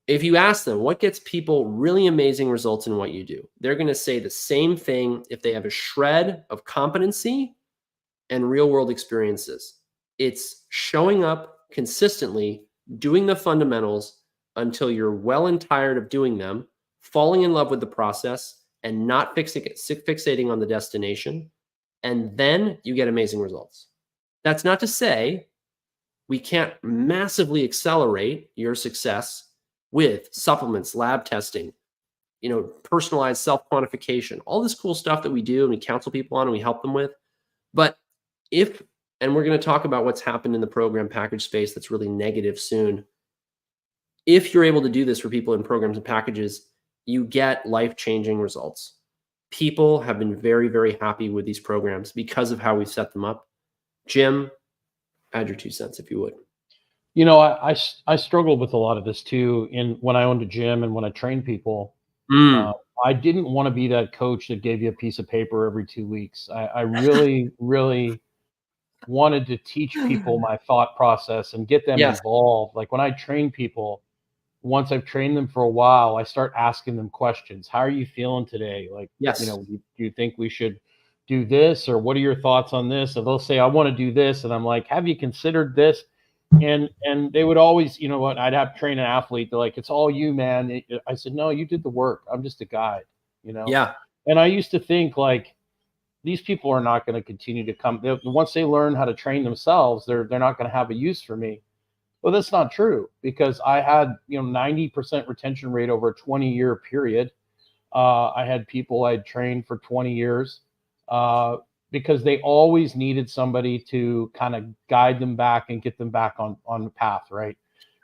If you ask them what gets people really amazing results in what you do, they're going to say the same thing if they have a shred of competency and real world experiences. It's showing up consistently, doing the fundamentals until you're well and tired of doing them, falling in love with the process, and not fixating on the destination. And then you get amazing results. That's not to say we can't massively accelerate your success with supplements, lab testing, personalized self-quantification, all this cool stuff that we do and we counsel people on and we help them with. But and we're going to talk about what's happened in the program package space that's really negative soon. If you're able to do this for people in programs and packages, you get life-changing results. People have been very, very happy with these programs because of how we set them up. Jim, add your 2 cents if you would. I struggled with a lot of this too. When I owned a gym and when I trained people, I didn't want to be that coach that gave you a piece of paper every 2 weeks. I really, really wanted to teach people my thought process and get them involved. Like when I train people, once I've trained them for a while, I start asking them questions. How are you feeling today? Like, do you think we should do this, or what are your thoughts on this? And they'll say, I want to do this. And I'm like, have you considered this? And they would always, I'd have to train an athlete. They're like, it's all you, man. I said, no, you did the work. I'm just a guide, Yeah. And I used to think like, these people are not going to continue to come. Once they learn how to train themselves, they're not going to have a use for me. Well, that's not true, because I had 90% retention rate over a 20-year period. I had people I'd trained for 20 years because they always needed somebody to kind of guide them back and get them back on the path, right?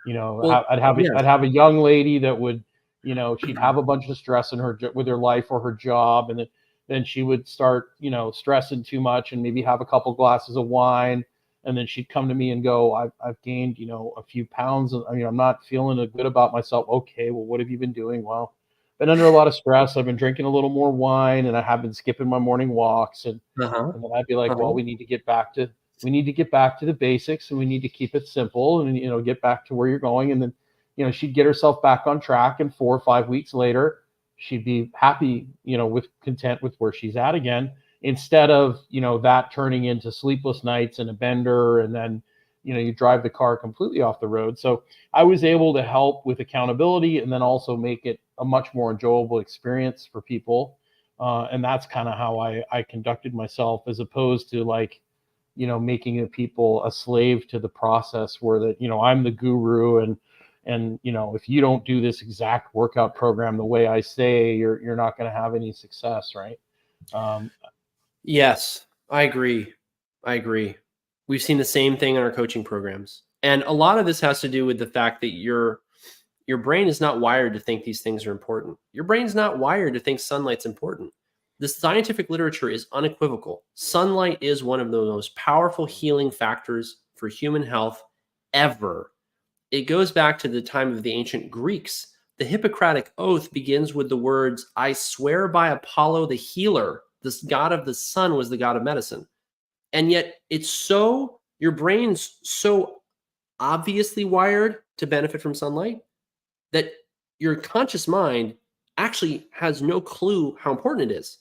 I'd have a young lady that would, she'd have a bunch of stress in with her life or her job, and then she would start, stressing too much and maybe have a couple glasses of wine. And then she'd come to me and go, I've gained, a few pounds. I'm not feeling good about myself. Okay, well, what have you been doing? Well, been under a lot of stress. I've been drinking a little more wine, and I have been skipping my morning walks. And then I'd be like, well, we need to get back to the basics, and we need to keep it simple, and get back to where you're going. And then, she'd get herself back on track, and 4 or 5 weeks later, she'd be happy, with content with where she's at again. Instead of, that turning into sleepless nights and a bender, and then, you drive the car completely off the road. So I was able to help with accountability and then also make it a much more enjoyable experience for people. And that's kind of how I conducted myself, as opposed to like, making people a slave to the process where that, I'm the guru, and if you don't do this exact workout program the way I say, you're not going to have any success, right? Yes, I agree. We've seen the same thing in our coaching programs. And a lot of this has to do with the fact that your brain is not wired to think these things are important. Your brain's not wired to think sunlight's important. The scientific literature is unequivocal. Sunlight is one of the most powerful healing factors for human health ever. It goes back to the time of the ancient Greeks. The Hippocratic Oath begins with the words, I swear by Apollo the healer, this god of the sun was the god of medicine. And yet your brain's so obviously wired to benefit from sunlight that your conscious mind actually has no clue how important it is.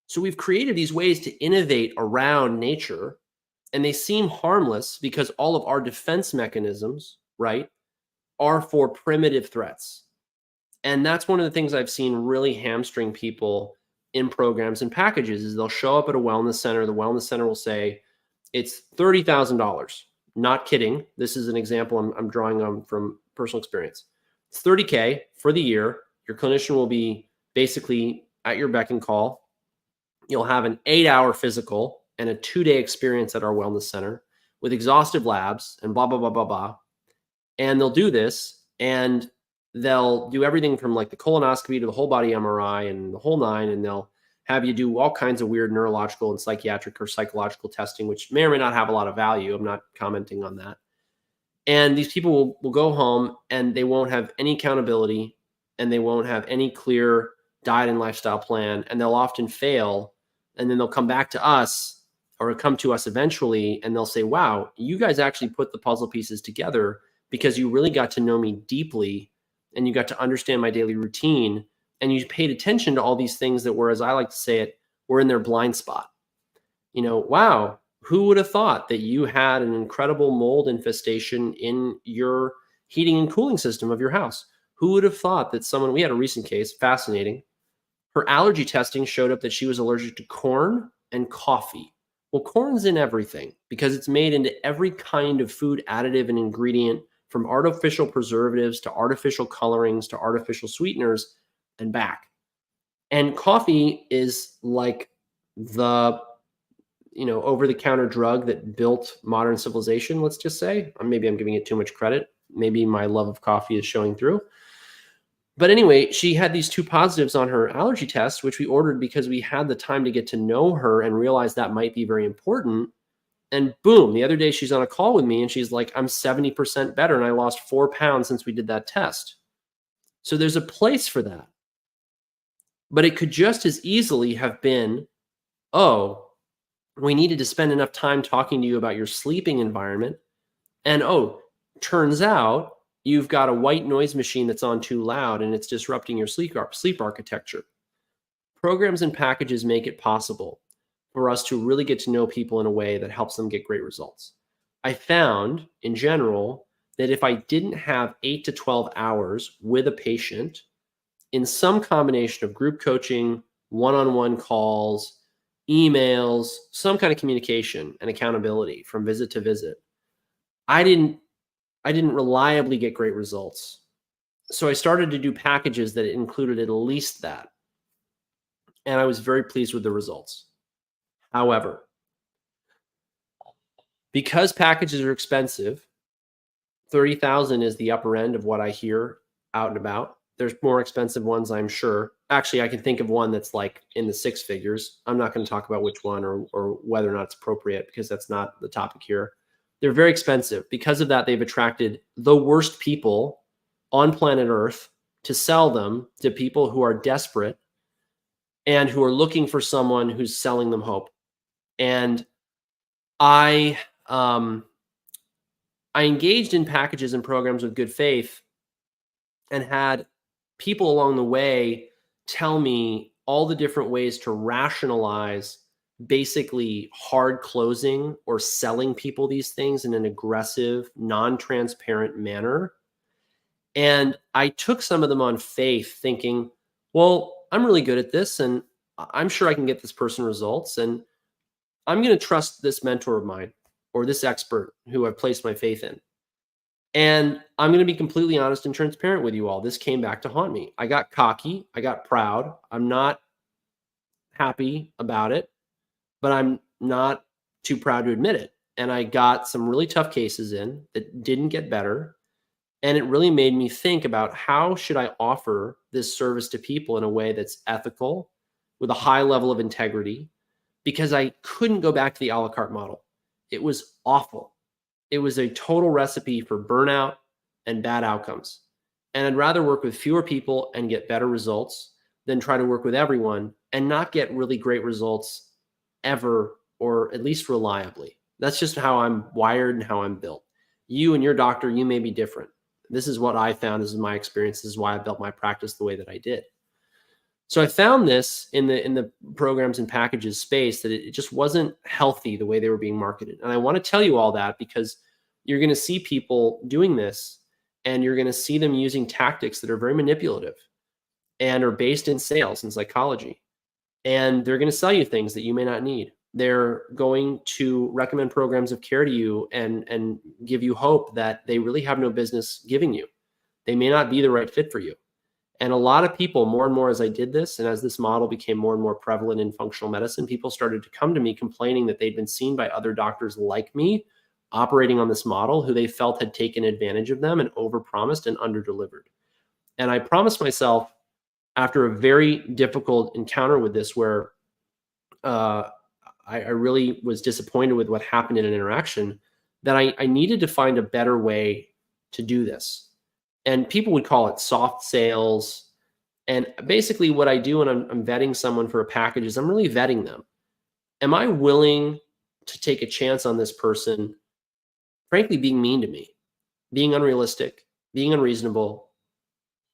So we've created these ways to innovate around nature And they seem harmless because all of our defense mechanisms, right, are for primitive threats. And that's one of the things I've seen really hamstring people in programs and packages is they'll show up at a wellness center. The wellness center will say, it's $30,000. Not kidding. This is an example I'm drawing on from personal experience. It's $30K for the year. Your clinician will be basically at your beck and call. You'll have an 8-hour physical and a 2-day experience at our wellness center with exhaustive labs and blah, blah, blah, blah, blah. And they'll do this and they'll do everything from like the colonoscopy to the whole body MRI and the whole nine. And they'll have you do all kinds of weird neurological and psychiatric or psychological testing, which may or may not have a lot of value. I'm not commenting on that. And these people will go home and they won't have any accountability and they won't have any clear diet and lifestyle plan. And they'll often fail. And then they'll come back to us or come to us eventually. And they'll say, wow, you guys actually put the puzzle pieces together because you really got to know me deeply and you got to understand my daily routine. And you paid attention to all these things that were, as I like to say it, were in their blind spot. You know, wow, who would have thought that you had an incredible mold infestation in your heating and cooling system of your house? Who would have thought that someone, we had a recent case, fascinating. Her allergy testing showed up that she was allergic to corn and coffee. Well, corn's in everything because it's made into every kind of food additive and ingredient, from artificial preservatives to artificial colorings to artificial sweeteners and back. And coffee is like the, over-the-counter drug that built modern civilization, let's just say. Or maybe I'm giving it too much credit. Maybe my love of coffee is showing through. But anyway, she had these 2 positives on her allergy test, which we ordered because we had the time to get to know her and realize that might be very important. And boom, the other day she's on a call with me and she's like, I'm 70% better and I lost 4 pounds since we did that test. So there's a place for that. But it could just as easily have been, oh, we needed to spend enough time talking to you about your sleeping environment. And oh, turns out you've got a white noise machine that's on too loud and it's disrupting your sleep architecture. Programs and packages make it possible for us to really get to know people in a way that helps them get great results. I found in general that if I didn't have 8 to 12 hours with a patient in some combination of group coaching, one-on-one calls, emails, some kind of communication and accountability from visit to visit, I didn't reliably get great results. So I started to do packages that included at least that. And I was very pleased with the results. However, because packages are expensive, 30,000 is the upper end of what I hear out and about. There's more expensive ones, I'm sure. Actually, I can think of one that's like in the 6 figures. I'm not going to talk about which one or whether or not it's appropriate because that's not the topic here. They're very expensive. Because of that, they've attracted the worst people on planet Earth to sell them to people who are desperate and who are looking for someone who's selling them hope. And I engaged in packages and programs with good faith and had people along the way tell me all the different ways to rationalize basically hard closing or selling people these things in an aggressive, non-transparent manner. And I took some of them on faith thinking, well, I'm really good at this and I'm sure I can get this person results. And I'm going to trust this mentor of mine or this expert who I've placed my faith in. And I'm going to be completely honest and transparent with you all. This came back to haunt me. I got cocky. I got proud. I'm not happy about it, but I'm not too proud to admit it. And I got some really tough cases in that didn't get better. And it really made me think about how should I offer this service to people in a way that's ethical with a high level of integrity, because I couldn't go back to the a la carte model. It was awful. It was a total recipe for burnout and bad outcomes. And I'd rather work with fewer people and get better results than try to work with everyone and not get really great results ever, or at least reliably. That's just how I'm wired and how I'm built. You and your doctor, you may be different. This is what I found. This is my experience. This is why I built my practice the way that I did. So I found this in the programs and packages space, that it just wasn't healthy the way they were being marketed. And I want to tell you all that because you're going to see people doing this, and you're going to see them using tactics that are very manipulative and are based in sales and psychology. And they're going to sell you things that you may not need. They're going to recommend programs of care to you and give you hope that they really have no business giving you. They may not be the right fit for you. And a lot of people, more and more as I did this, and as this model became more and more prevalent in functional medicine, people started to come to me complaining that they'd been seen by other doctors like me operating on this model, who they felt had taken advantage of them and overpromised and underdelivered. And I promised myself, after a very difficult encounter with this, where I really was disappointed with what happened in an interaction, that I needed to find a better way to do this. And people would call it soft sales. And basically what I do when I'm vetting someone for a package is I'm really vetting them. Am I willing to take a chance on this person, frankly, being mean to me, being unrealistic, being unreasonable,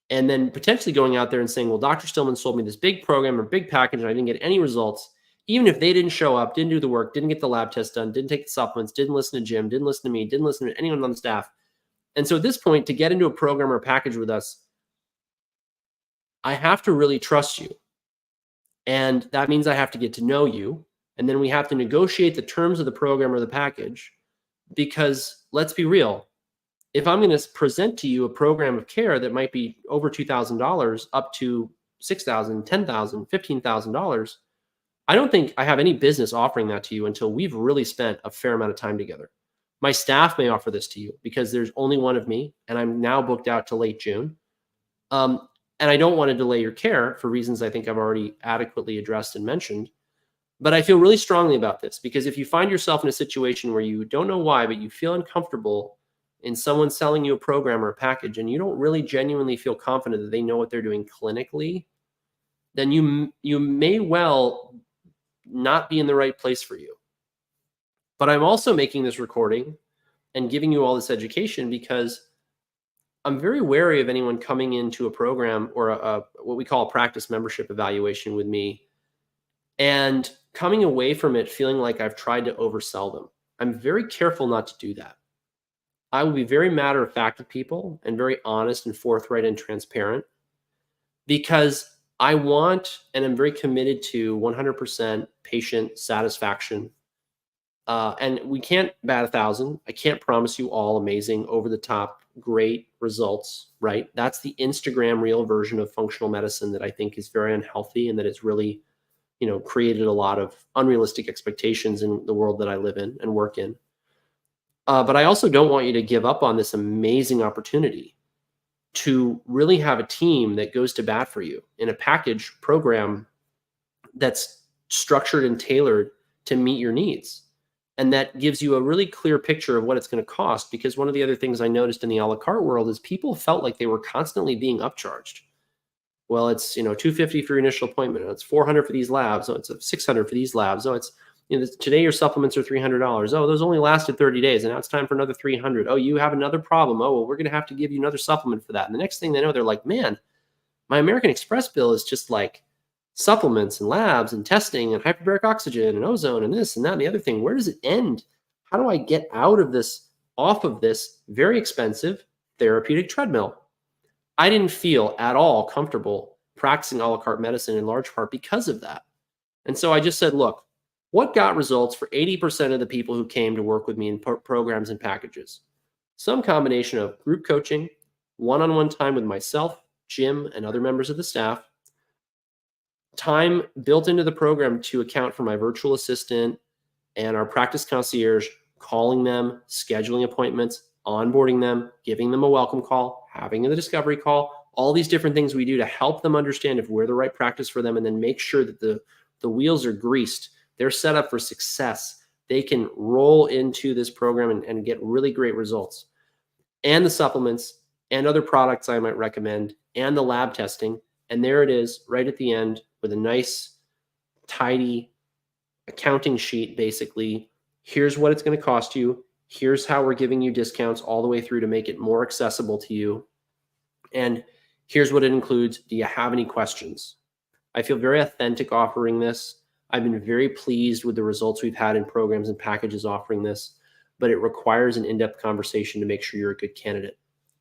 and then potentially going out there and saying, well, Dr. Stillman sold me this big program or big package and I didn't get any results, even if they didn't show up, didn't do the work, didn't get the lab test done, didn't take the supplements, didn't listen to Jim, didn't listen to me, didn't listen to anyone on the staff. And so at this point, to get into a program or a package with us, I have to really trust you. And that means I have to get to know you. And then we have to negotiate the terms of the program or the package, because let's be real. If I'm going to present to you a program of care that might be over $2,000 up to $6,000, $10,000, $15,000, I don't think I have any business offering that to you until we've really spent a fair amount of time together. My staff may offer this to you because there's only one of me, and I'm now booked out to late June. And I don't want to delay your care for reasons I think I've already adequately addressed and mentioned. But I feel really strongly about this, because if you find yourself in a situation where you don't know why, but you feel uncomfortable in someone selling you a program or a package, and you don't really genuinely feel confident that they know what they're doing clinically, then you may well not be in the right place for you. But I'm also making this recording and giving you all this education because I'm very wary of anyone coming into a program or what we call a practice membership evaluation with me and coming away from it feeling like I've tried to oversell them. I'm very careful not to do that. I will be very matter of fact with people and very honest and forthright and transparent, because I want, and I'm very committed to 100% patient satisfaction. And we can't bat 1,000. I can't promise you all amazing, over the top, great results, right? That's the Instagram reel version of functional medicine that I think is very unhealthy, and that it's really, created a lot of unrealistic expectations in the world that I live in and work in. But I also don't want you to give up on this amazing opportunity to really have a team that goes to bat for you in a package program that's structured and tailored to meet your needs. And that gives you a really clear picture of what it's going to cost. Because one of the other things I noticed in the a la carte world is people felt like they were constantly being upcharged. Well, it's, $250 for your initial appointment. It's $400 for these labs. Oh, it's $600 for these labs. Oh, it's, today your supplements are $300. Oh, those only lasted 30 days. And now it's time for another $300. Oh, you have another problem. Oh, well, we're going to have to give you another supplement for that. And the next thing they know, they're like, man, my American Express bill is just like supplements and labs and testing and hyperbaric oxygen and ozone and this and that and the other thing. Where does it end? How do I get out of this, off of this very expensive therapeutic treadmill? I didn't feel at all comfortable practicing a la carte medicine, in large part because of that. And so I just said, look, what got results for 80% of the people who came to work with me in programs and packages? Some combination of group coaching, one-on-one time with myself, Jim, and other members of the staff, time built into the program to account for my virtual assistant and our practice concierge, calling them, scheduling appointments, onboarding them, giving them a welcome call, having the discovery call, all these different things we do to help them understand if we're the right practice for them, and then make sure that the wheels are greased. They're set up for success. They can roll into this program and get really great results. And the supplements and other products I might recommend, and the lab testing. And there it is right at the end with a nice, tidy accounting sheet, basically. Here's what it's going to cost you. Here's how we're giving you discounts all the way through to make it more accessible to you. And here's what it includes. Do you have any questions? I feel very authentic offering this. I've been very pleased with the results we've had in programs and packages offering this, but it requires an in-depth conversation to make sure you're a good candidate,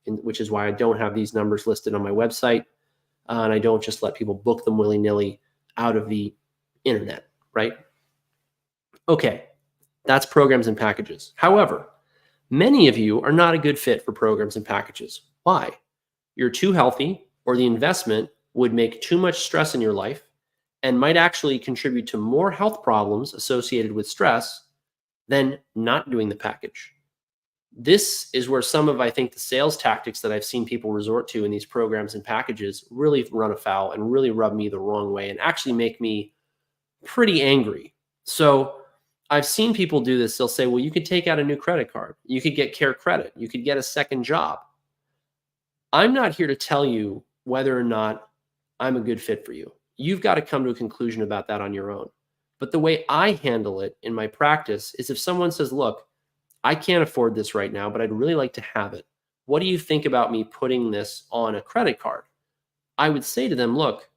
which is why I don't have these numbers listed on my website, and I don't just let people book them willy-nilly out of the internet, right? Okay, that's programs and packages. However, many of you are not a good fit for programs and packages. Why? You're too healthy, or the investment would make too much stress in your life and might actually contribute to more health problems associated with stress than not doing the package. This is where some of, I think, the sales tactics that I've seen people resort to in these programs and packages really run afoul and really rub me the wrong way and actually make me pretty angry. So I've seen people do this. They'll say, well, you could take out a new credit card. You could get care credit. You could get a second job. I'm not here to tell you whether or not I'm a good fit for you. You've got to come to a conclusion about that on your own. But the way I handle it in my practice is if someone says, look, I can't afford this right now, but I'd really like to have it. What do you think about me putting this on a credit card? I would say to them, look,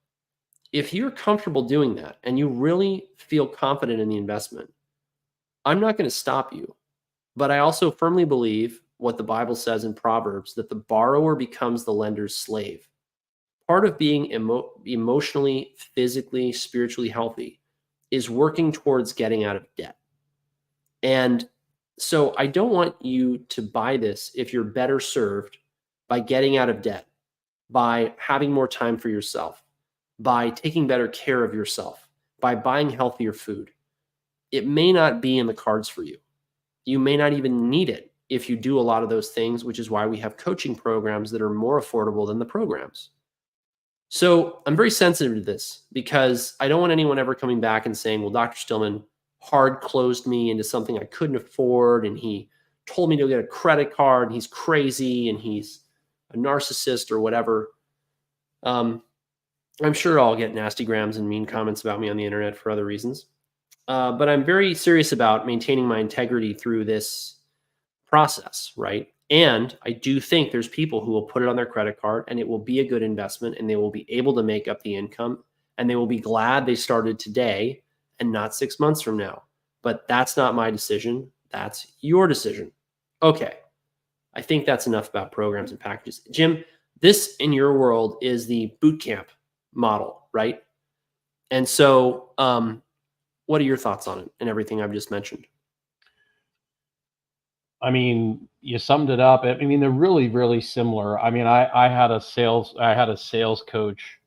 if you're comfortable doing that and you really feel confident in the investment, I'm not going to stop you. But I also firmly believe what the Bible says in Proverbs, that the borrower becomes the lender's slave. Part of being emotionally, physically, spiritually healthy is working towards getting out of debt. And so I don't want you to buy this if you're better served by getting out of debt, by having more time for yourself, by taking better care of yourself, by buying healthier food. It may not be in the cards for you. You may not even need it if you do a lot of those things, which is why we have coaching programs that are more affordable than the programs. So I'm very sensitive to this because I don't want anyone ever coming back and saying, well, Dr. Stillman hard closed me into something I couldn't afford, and he told me to get a credit card, and he's crazy, and he's a narcissist or whatever. I'm sure I'll get nasty grams and mean comments about me on the internet for other reasons. But I'm very serious about maintaining my integrity through this process, right? And I do think there's people who will put it on their credit card and it will be a good investment and they will be able to make up the income and they will be glad they started today and not 6 months from now. But that's not my decision. That's your decision. Okay. I think that's enough about programs and packages. Jim, this in your world is the boot camp model, right? And so, what are your thoughts on it and everything I've just mentioned? I mean, you summed it up. I mean, they're really, really similar. I mean, I had a sales coach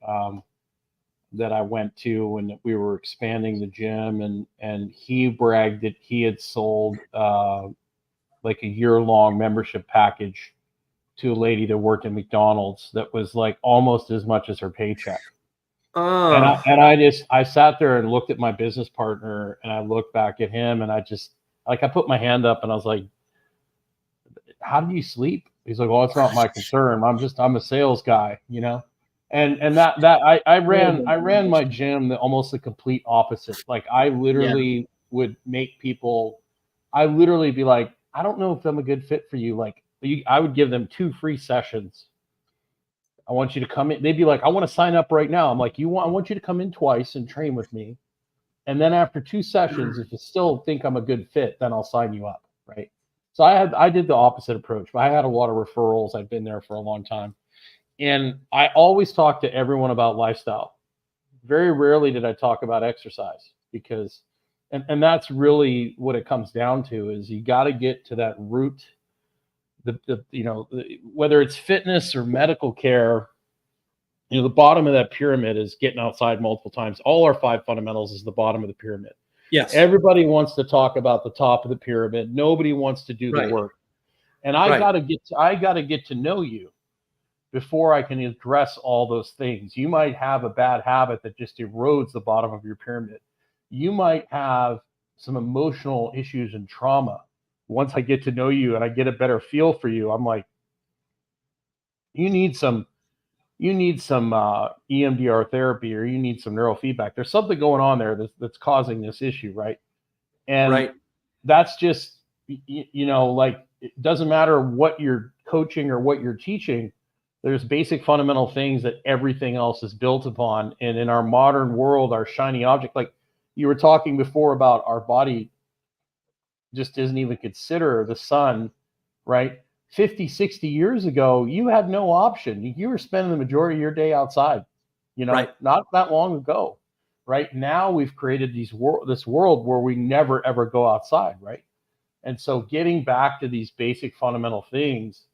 that I went to when we were expanding the gym, and he bragged that he had sold like a year-long membership package to a lady that worked at McDonald's that was like almost as much as her paycheck. I sat there and looked at my business partner and I looked back at him and I put my hand up and I was like, how do you sleep? He's like, well, it's not my concern. I'm a sales guy, you know? And I ran my gym almost the complete opposite. Like I literally would make people, I literally be like, I don't know if I'm a good fit for you. Like I would give them 2 free sessions. I want you to come in. They'd be like, I want to sign up right now. I'm like, I want you to come in twice and train with me. And then after 2 sessions, if you still think I'm a good fit, then I'll sign you up. Right. So I did the opposite approach, but I had a lot of referrals. I've been there for a long time. And I always talk to everyone about lifestyle. Very rarely did I talk about exercise because, and that's really what it comes down to is you got to get to that root, whether it's fitness or medical care, the bottom of that pyramid is getting outside multiple times. All our 5 fundamentals is the bottom of the pyramid. Yes. Everybody wants to talk about the top of the pyramid. Nobody wants to do the work. And I got to get to know you before I can address all those things. You might have a bad habit that just erodes the bottom of your pyramid. You might have some emotional issues and trauma. Once I get to know you and I get a better feel for you, I'm like, you need some EMDR therapy or you need some neurofeedback. There's something going on there that's causing this issue, right? And that's just, like, it doesn't matter what you're coaching or what you're teaching. There's basic fundamental things that everything else is built upon. And in our modern world, our shiny object, like you were talking before about our body just doesn't even consider the sun, right? 50, 60 years ago, you had no option. You were spending the majority of your day outside, Right. not that long ago. Right now, we've created this world where we never, ever go outside, right? And so getting back to these basic fundamental things,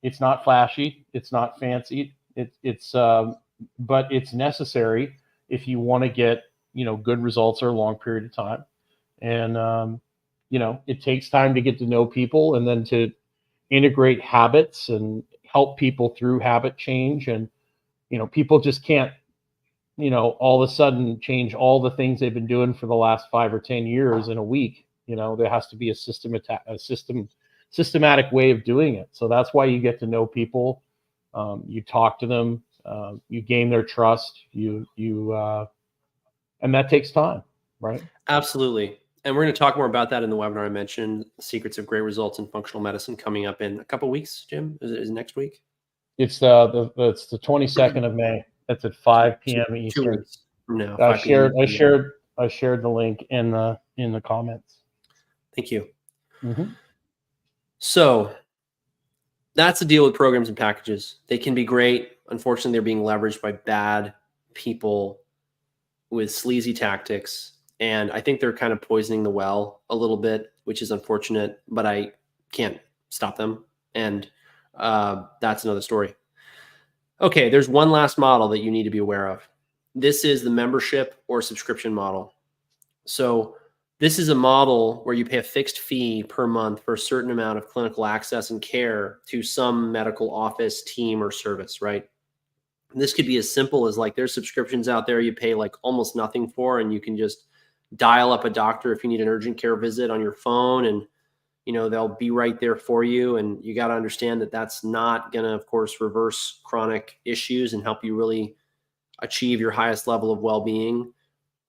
it's not flashy, it's not fancy, but it's necessary if you want to get, good results over a long period of time. And, it takes time to get to know people and then to integrate habits and help people through habit change. And, people just can't, all of a sudden change all the things they've been doing for the last 5 or 10 years in a week. There has to be a systematic way of doing it. So that's why you get to know people. You talk to them, you gain their trust, and that takes time, right? Absolutely. And we're going to talk more about that in the webinar I mentioned, Secrets of Great Results in Functional Medicine, coming up in a couple of weeks. Jim, is it next week? It's the 22nd of May. That's at 5 p.m. Eastern. 2 weeks from now. I shared the link in the comments. Thank you. Mm-hmm. So that's the deal with programs and packages. They can be great. Unfortunately, they're being leveraged by bad people with sleazy tactics. And I think they're kind of poisoning the well a little bit, which is unfortunate, but I can't stop them. And that's another story. Okay, there's one last model that you need to be aware of. This is the membership or subscription model. So this is a model where you pay a fixed fee per month for a certain amount of clinical access and care to some medical office, team, or service, right? And this could be as simple as, like, there's subscriptions out there you pay like almost nothing for, and you can just dial up a doctor if you need an urgent care visit on your phone, and they'll be right there for you. And you got to understand that that's not going to, of course, reverse chronic issues and help you really achieve your highest level of well-being.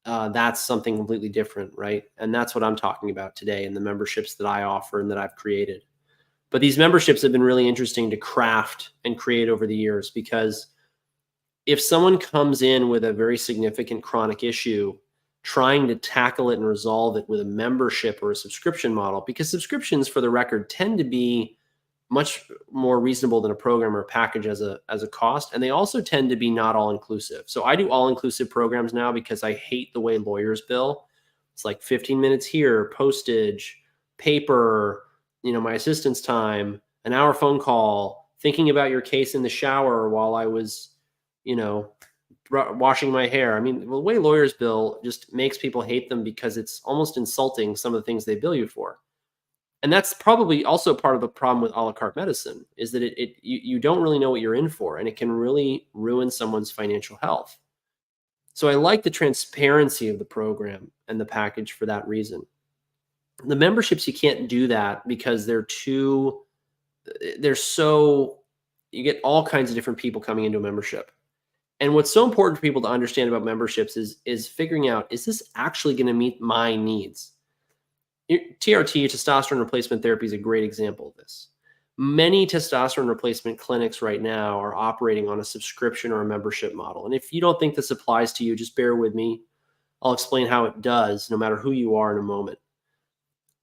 That's something completely different, right? And that's what I'm talking about today in the memberships that I offer and that I've created. But these memberships have been really interesting to craft and create over the years, because if someone comes in with a very significant chronic issue, trying to tackle it and resolve it with a membership or a subscription model, because subscriptions, for the record, tend to be much more reasonable than a program or a package as a cost. And they also tend to be not all inclusive. So I do all inclusive programs now because I hate the way lawyers bill. It's like 15 minutes here, postage, paper, my assistant's time, an hour phone call, thinking about your case in the shower while I was, washing my hair. I mean, the way lawyers bill just makes people hate them, because it's almost insulting, some of the things they bill you for. And that's probably also part of the problem with a la carte medicine, is that you don't really know what you're in for, and it can really ruin someone's financial health. So I like the transparency of the program and the package for that reason. The memberships, you can't do that because you get all kinds of different people coming into a membership. And what's so important for people to understand about memberships is figuring out, is this actually going to meet my needs? TRT, testosterone replacement therapy, is a great example of this. Many testosterone replacement clinics right now are operating on a subscription or a membership model. And if you don't think this applies to you, just bear with me. I'll explain how it does, no matter who you are, in a moment.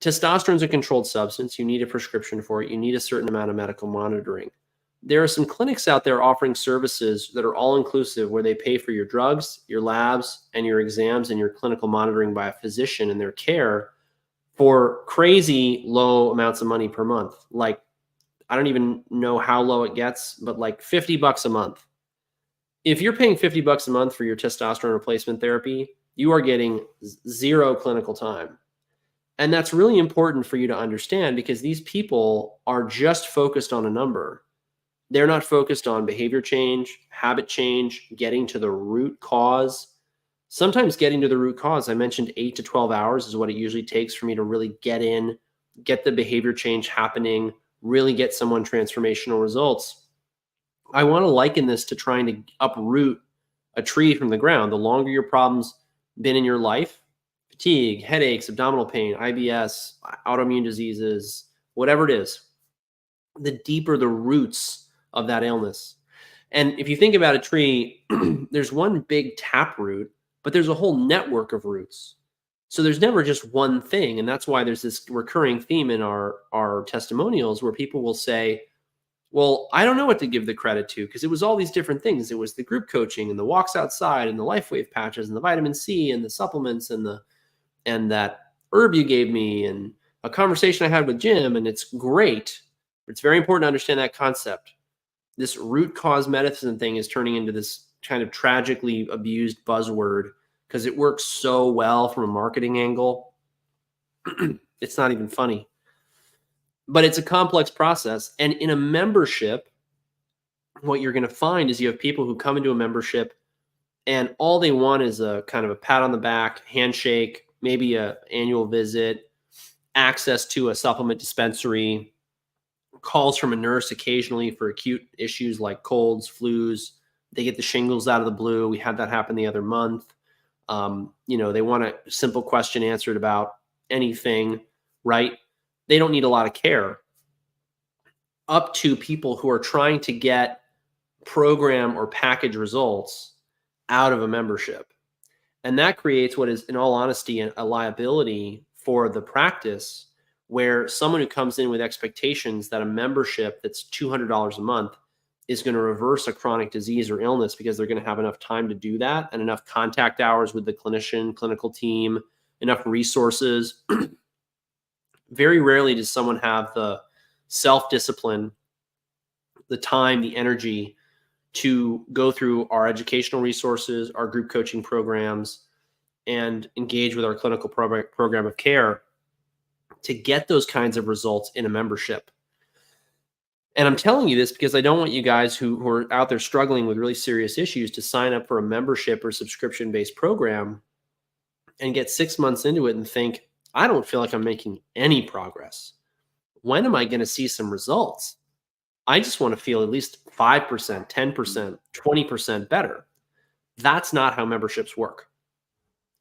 Testosterone is a controlled substance. You need a prescription for it. You need a certain amount of medical monitoring. There are some clinics out there offering services that are all inclusive, where they pay for your drugs, your labs, and your exams, and your clinical monitoring by a physician and their care for crazy low amounts of money per month. Like, I don't even know how low it gets, but like $50 a month. If you're paying $50 a month for your testosterone replacement therapy, you are getting zero clinical time. And that's really important for you to understand, because these people are just focused on a number. They're not focused on behavior change, habit change, getting to the root cause. Sometimes getting to the root cause, I mentioned 8 to 12 hours is what it usually takes for me to really get the behavior change happening, really get someone transformational results. I want to liken this to trying to uproot a tree from the ground. The longer your problem's been in your life, fatigue, headaches, abdominal pain, IBS, autoimmune diseases, whatever it is, the deeper the roots of that illness. And if you think about a tree, there's one big tap root, but there's a whole network of roots. So there's never just one thing. And that's why there's this recurring theme in our testimonials where people will say, well, I don't know what to give the credit to because it was all these different things. It was the group coaching and the walks outside and the LifeWave patches and the vitamin C and the supplements and that herb you gave me and a conversation I had with Jim. And it's great. It's very important to understand that concept. This root cause medicine thing is turning into this kind of tragically abused buzzword because it works so well from a marketing angle. It's not even funny. But it's a complex process. And in a membership, what you're going to find is you have people who come into a membership and all they want is a kind of a pat on the back, handshake, maybe an annual visit, access to a supplement dispensary, calls from a nurse occasionally for acute issues like colds, flus. They get the shingles out of the blue. We had that happen the other month. They want a simple question answered about anything, right? They don't need a lot of care. Up to people who are trying to get program or package results out of a membership. And that creates what is, in all honesty, a liability for the practice, where someone who comes in with expectations that a membership that's $200 a month is going to reverse a chronic disease or illness because they're going to have enough time to do that and enough contact hours with the clinician, clinical team, enough resources. Very rarely does someone have the self-discipline, the time, the energy to go through our educational resources, our group coaching programs, and engage with our clinical program of care to get those kinds of results in a membership. And I'm telling you this because I don't want you guys who are out there struggling with really serious issues to sign up for a membership or subscription-based program and get 6 months into it and think, I don't feel like I'm making any progress. When am I going to see some results? I just want to feel at least 5%, 10%, 20% better. That's not how memberships work.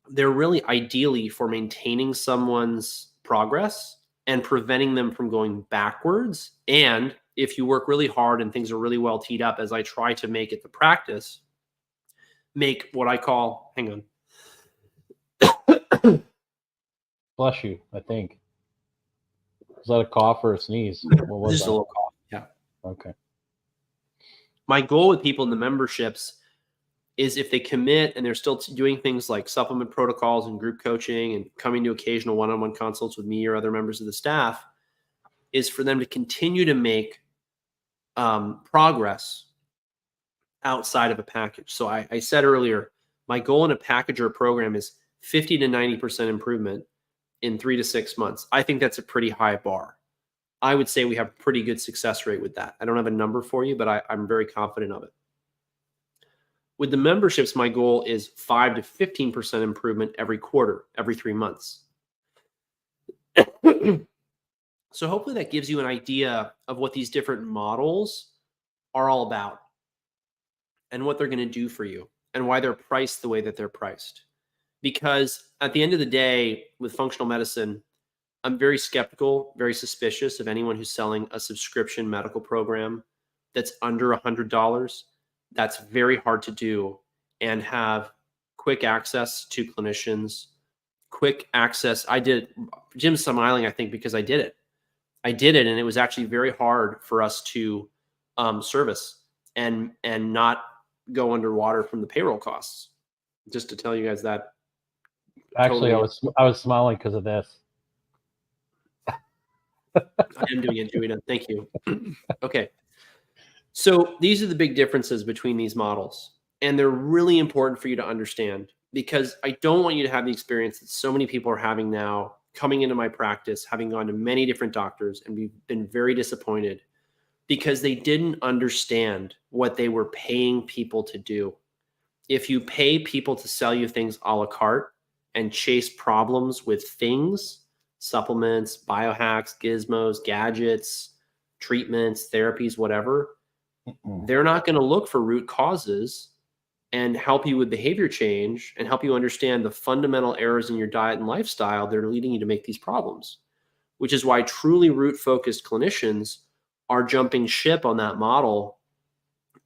They're really ideally for maintaining someone's progress and preventing them from going backwards. And if you work really hard and things are really well teed up, as I try to make it the practice, make what I call, hang on. Bless you, I think. Was that a cough or a sneeze? What was Just that? a little cough. Yeah. Okay. My goal with people in the memberships is if they commit and they're still doing things like supplement protocols and group coaching and coming to occasional one-on-one consults with me or other members of the staff, is for them to continue to make progress outside of a package. So I said earlier, my goal in a package or a program is 50 to 90% improvement in 3 to 6 months. I think that's a pretty high bar. I would say we have a pretty good success rate with that. I don't have a number for you, but I'm very confident of it. With the memberships, my goal is 5 to 15% improvement every quarter, every 3 months. So hopefully that gives you an idea of what these different models are all about and what they're going to do for you and why they're priced the way that they're priced. Because at the end of the day, with functional medicine, I'm very skeptical, very suspicious of anyone who's selling a subscription medical program that's under $100. That's very hard to do and have quick access to clinicians, quick access. Jim's smiling, I think, because I did it. And it was actually very hard for us to service and not go underwater from the payroll costs. Just to tell you guys that. Actually, totally. I was smiling because of this. I am doing it, Juita. Thank you. Okay. So these are the big differences between these models. And they're really important for you to understand because I don't want you to have the experience that so many people are having now coming into my practice, having gone to many different doctors, and we've been very disappointed because they didn't understand what they were paying people to do. If you pay people to sell you things a la carte and chase problems with things, supplements, biohacks, gizmos, gadgets, treatments, therapies, whatever, they're not going to look for root causes and help you with behavior change and help you understand the fundamental errors in your diet and lifestyle that are leading you to make these problems, which is why truly root-focused clinicians are jumping ship on that model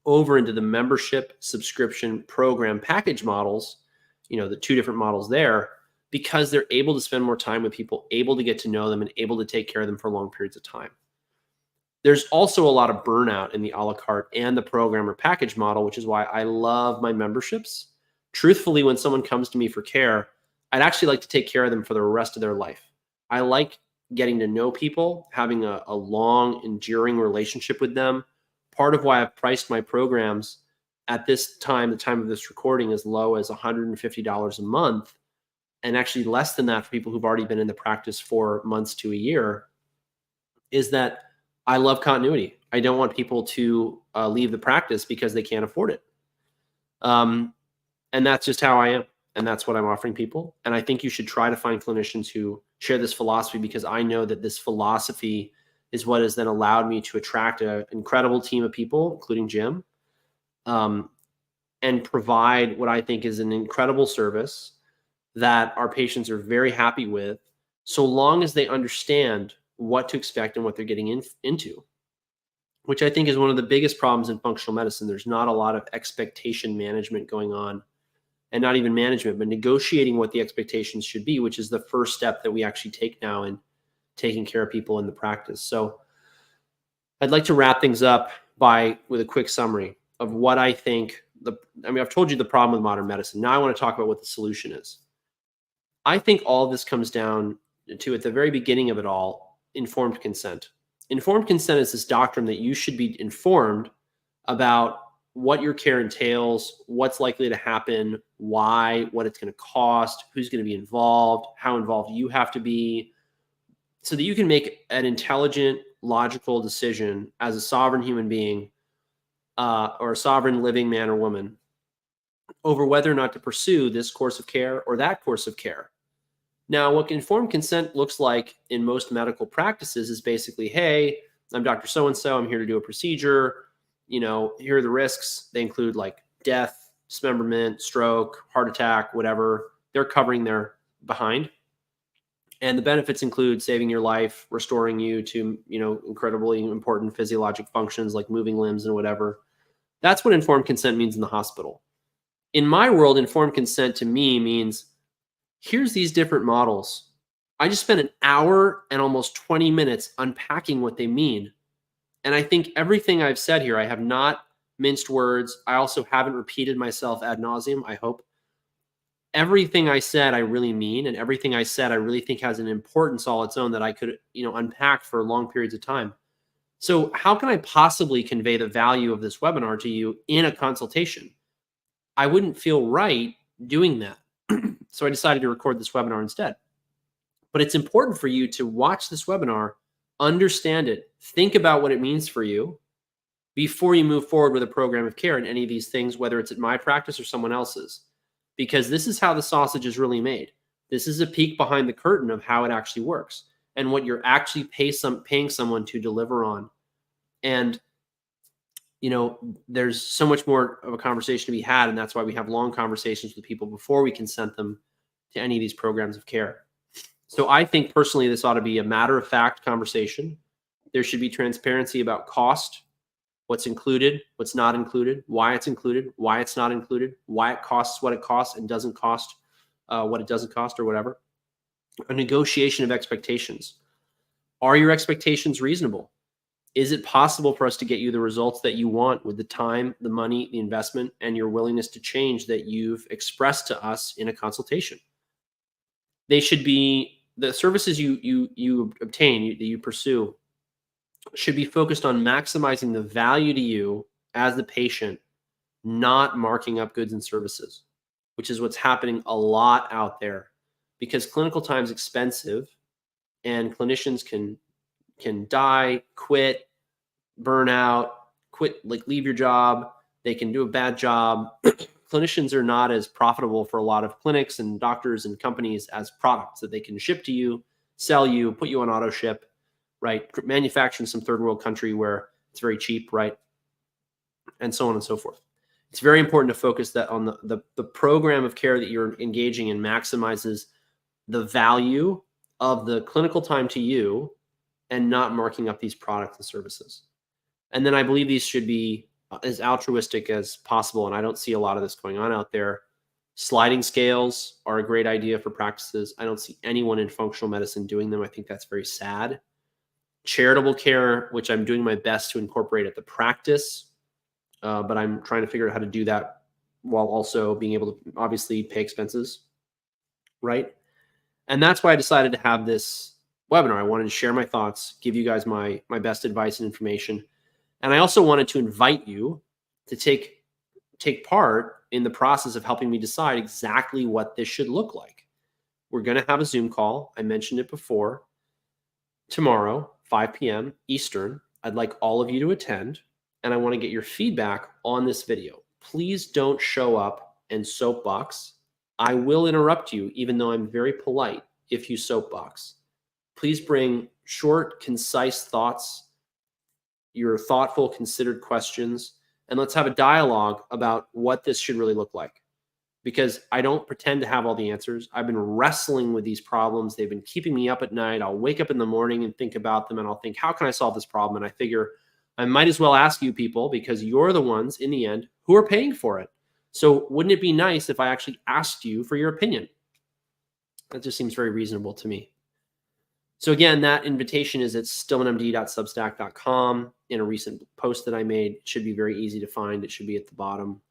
over into the membership, subscription, program, package models, the two different models there, because they're able to spend more time with people, able to get to know them, and able to take care of them for long periods of time. There's also a lot of burnout in the a la carte and the program or package model, which is why I love my memberships. Truthfully, when someone comes to me for care, I'd actually like to take care of them for the rest of their life. I like getting to know people, having a long, enduring relationship with them. Part of why I've priced my programs at this time, the time of this recording, as low as $150 a month, and actually less than that for people who've already been in the practice for months to a year, is that I love continuity. I don't want people to leave the practice because they can't afford it. And that's just how I am. And that's what I'm offering people. And I think you should try to find clinicians who share this philosophy, because I know that this philosophy is what has then allowed me to attract an incredible team of people, including Jim, and provide what I think is an incredible service that our patients are very happy with, so long as they understand what to expect and what they're getting into, which I think is one of the biggest problems in functional medicine. There's not a lot of expectation management going on, and not even management, but negotiating what the expectations should be, which is the first step that we actually take now in taking care of people in the practice. So I'd like to wrap things up with a quick summary of what I think. I've told you the problem with modern medicine. Now I want to talk about what the solution is. I think all of this comes down to, at the very beginning of it all, informed consent. Informed consent is this doctrine that you should be informed about what your care entails, what's likely to happen, why, what it's going to cost, who's going to be involved, how involved you have to be, so that you can make an intelligent, logical decision as a sovereign human being or a sovereign living man or woman over whether or not to pursue this course of care or that course of care. Now, what informed consent looks like in most medical practices is basically, hey, I'm Dr. So-and-so, I'm here to do a procedure. Here are the risks. They include like death, dismemberment, stroke, heart attack, whatever. They're covering their behind. And the benefits include saving your life, restoring you to, incredibly important physiologic functions like moving limbs and whatever. That's what informed consent means in the hospital. In my world, informed consent to me means, here's these different models. I just spent an hour and almost 20 minutes unpacking what they mean. And I think everything I've said here, I have not minced words. I also haven't repeated myself ad nauseum, I hope. Everything I said, I really mean, and everything I said, I really think has an importance all its own that I could, unpack for long periods of time. So how can I possibly convey the value of this webinar to you in a consultation? I wouldn't feel right doing that. So I decided to record this webinar instead. But it's important for you to watch this webinar, understand it, think about what it means for you before you move forward with a program of care in any of these things, whether it's at my practice or someone else's, because this is how the sausage is really made. This is a peek behind the curtain of how it actually works and what you're actually paying someone to deliver on. And there's so much more of a conversation to be had, and that's why we have long conversations with people before we consent them to any of these programs of care. So I think personally this ought to be a matter-of-fact conversation. There should be transparency about cost, what's included, what's not included, why it's included, why it's not included, why it costs what it costs and doesn't cost what it doesn't cost or whatever. A negotiation of expectations. Are your expectations reasonable? Is it possible for us to get you the results that you want with the time, the money, the investment, and your willingness to change that you've expressed to us in a consultation? They should be, the services you obtain, that you pursue, should be focused on maximizing the value to you as the patient, not marking up goods and services, which is what's happening a lot out there, because clinical time is expensive and clinicians can die, quit, burn out, leave your job. They can do a bad job. Clinicians are not as profitable for a lot of clinics and doctors and companies as products that they can ship to you, sell you, put you on auto ship, right? Manufacture in some third world country where it's very cheap, right? And so on and so forth. It's very important to focus that on the program of care that you're engaging in maximizes the value of the clinical time to you and not marking up these products and services. And then I believe these should be as altruistic as possible. And I don't see a lot of this going on out there. Sliding scales are a great idea for practices. I don't see anyone in functional medicine doing them. I think that's very sad. Charitable care, which I'm doing my best to incorporate at the practice, but I'm trying to figure out how to do that while also being able to obviously pay expenses, right? And that's why I decided to have this webinar. I wanted to share my thoughts, give you guys my best advice and information. And I also wanted to invite you to take part in the process of helping me decide exactly what this should look like. We're going to have a Zoom call. I mentioned it before. Tomorrow, 5 p.m. Eastern. I'd like all of you to attend, and I want to get your feedback on this video. Please don't show up and soapbox. I will interrupt you, even though I'm very polite, if you soapbox. Please bring short, concise thoughts, your thoughtful, considered questions, and let's have a dialogue about what this should really look like. Because I don't pretend to have all the answers. I've been wrestling with these problems. They've been keeping me up at night. I'll wake up in the morning and think about them, and I'll think, how can I solve this problem? And I figure I might as well ask you people, because you're the ones in the end who are paying for it. So wouldn't it be nice if I actually asked you for your opinion? That just seems very reasonable to me. So again, that invitation is at stillmanmd.substack.com. In a recent post that I made, it should be very easy to find. It should be at the bottom.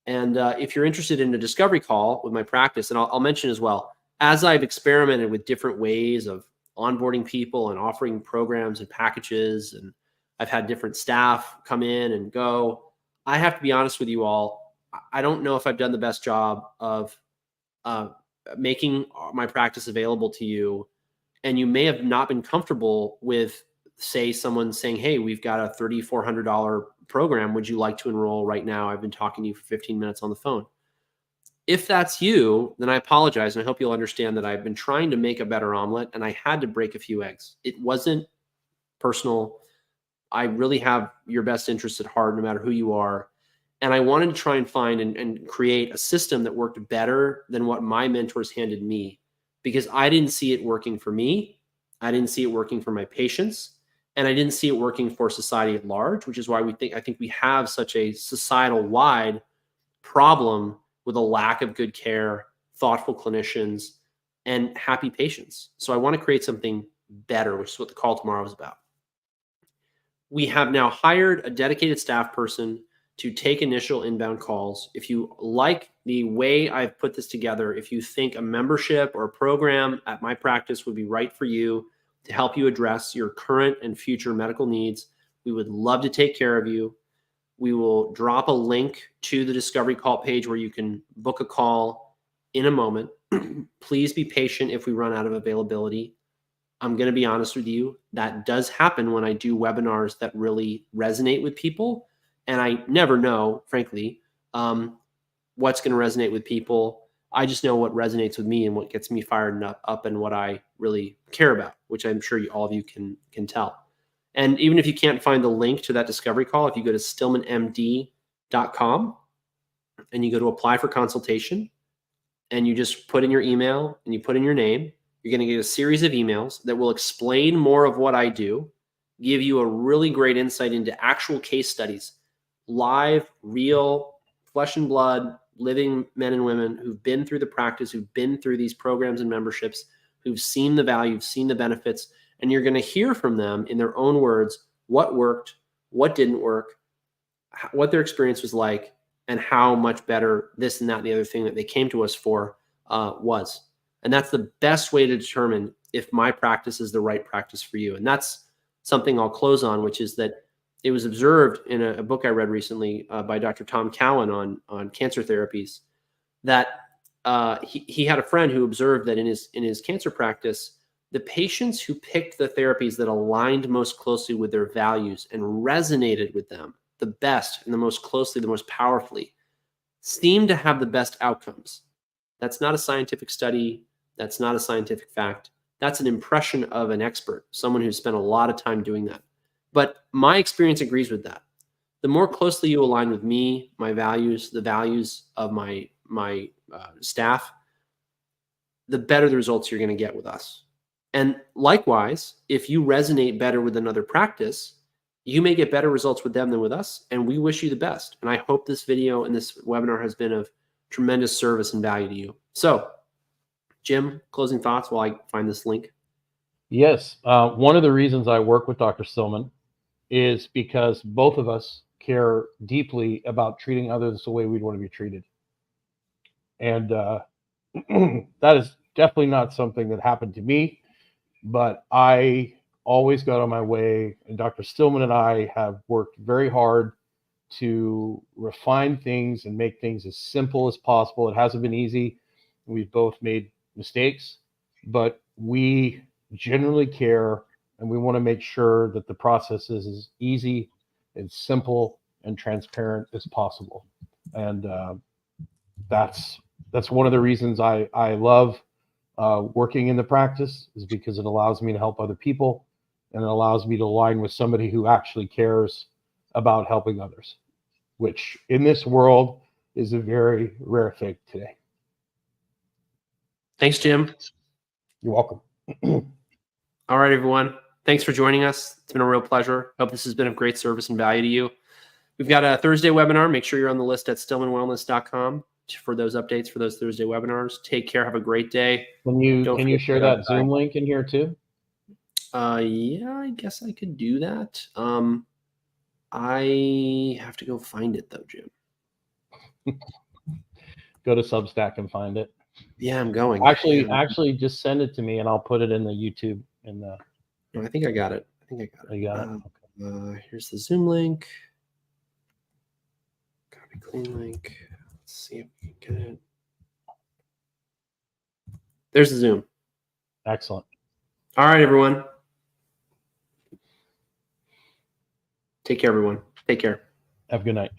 And if you're interested in a discovery call with my practice, and I'll mention as well, as I've experimented with different ways of onboarding people and offering programs and packages, and I've had different staff come in and go, I have to be honest with you all, I don't know if I've done the best job of making my practice available to you. And you may have not been comfortable with, say, someone saying, hey, we've got a $3,400 program. Would you like to enroll right now? I've been talking to you for 15 minutes on the phone. If that's you, then I apologize. And I hope you'll understand that I've been trying to make a better omelet, and I had to break a few eggs. It wasn't personal. I really have your best interests at heart, no matter who you are. And I wanted to try and find and create a system that worked better than what my mentors handed me, because I didn't see it working for me. I didn't see it working for my patients. And I didn't see it working for society at large, which is why I think we have such a societal wide problem with a lack of good care, thoughtful clinicians, and happy patients. So I want to create something better, which is what the call tomorrow is about. We have now hired a dedicated staff person to take initial inbound calls. If you like the way I've put this together, if you think a membership or a program at my practice would be right for you to help you address your current and future medical needs, we would love to take care of you. We will drop a link to the discovery call page where you can book a call in a moment. Please be patient if we run out of availability. I'm going to be honest with you, that does happen when I do webinars that really resonate with people. And I never know, frankly, what's going to resonate with people. I just know what resonates with me and what gets me fired up and what I really care about, which I'm sure all of you can tell. And even if you can't find the link to that discovery call, if you go to stillmanmd.com and you go to apply for consultation and you just put in your email and you put in your name, you're going to get a series of emails that will explain more of what I do, give you a really great insight into actual case studies, live, real, flesh and blood, living men and women who've been through the practice, who've been through these programs and memberships, who've seen the value, who've seen the benefits, and you're going to hear from them in their own words what worked, what didn't work, what their experience was like, and how much better this and that and the other thing that they came to us for was. And that's the best way to determine if my practice is the right practice for you. And that's something I'll close on, which is that it was observed in a book I read recently by Dr. Tom Cowan on cancer therapies, that he had a friend who observed that in his cancer practice, the patients who picked the therapies that aligned most closely with their values and resonated with them the best and the most closely, the most powerfully, seemed to have the best outcomes. That's not a scientific study. That's not a scientific fact. That's an impression of an expert, someone who's spent a lot of time doing that. But my experience agrees with that. The more closely you align with me, my values, the values of my staff, the better the results you're going to get with us. And likewise, if you resonate better with another practice, you may get better results with them than with us, and we wish you the best. And I hope this video and this webinar has been of tremendous service and value to you. So, Jim, closing thoughts while I find this link. Yes. One of the reasons I work with Dr. Stillman is because both of us care deeply about treating others the way we'd want to be treated. And that is definitely not something that happened to me, but I always got on my way. And Dr. Stillman and I have worked very hard to refine things and make things as simple as possible. It hasn't been easy. We've both made mistakes, but we generally care, and we want to make sure that the process is as easy and simple and transparent as possible. And that's one of the reasons I love working in the practice, is because it allows me to help other people, and it allows me to align with somebody who actually cares about helping others, which in this world is a very rare thing today. Thanks, Jim. You're welcome. All right, everyone. Thanks for joining us. It's been a real pleasure. Hope this has been of great service and value to you. We've got a Thursday webinar. Make sure you're on the list at stillmanwellness.com for those updates for those Thursday webinars. Take care. Have a great day. Can you share that Zoom link in here too? Yeah, I guess I could do that. I have to go find it though, Jim. Go to Substack and find it. Yeah, I'm going. Actually, just send it to me and I'll put it in the YouTube. No, I think I got it. You got it. Okay. Here's the Zoom link. Copy clean link. Let's see if we can get it. There's the Zoom. Excellent. All right, everyone. Take care, everyone. Take care. Have a good night.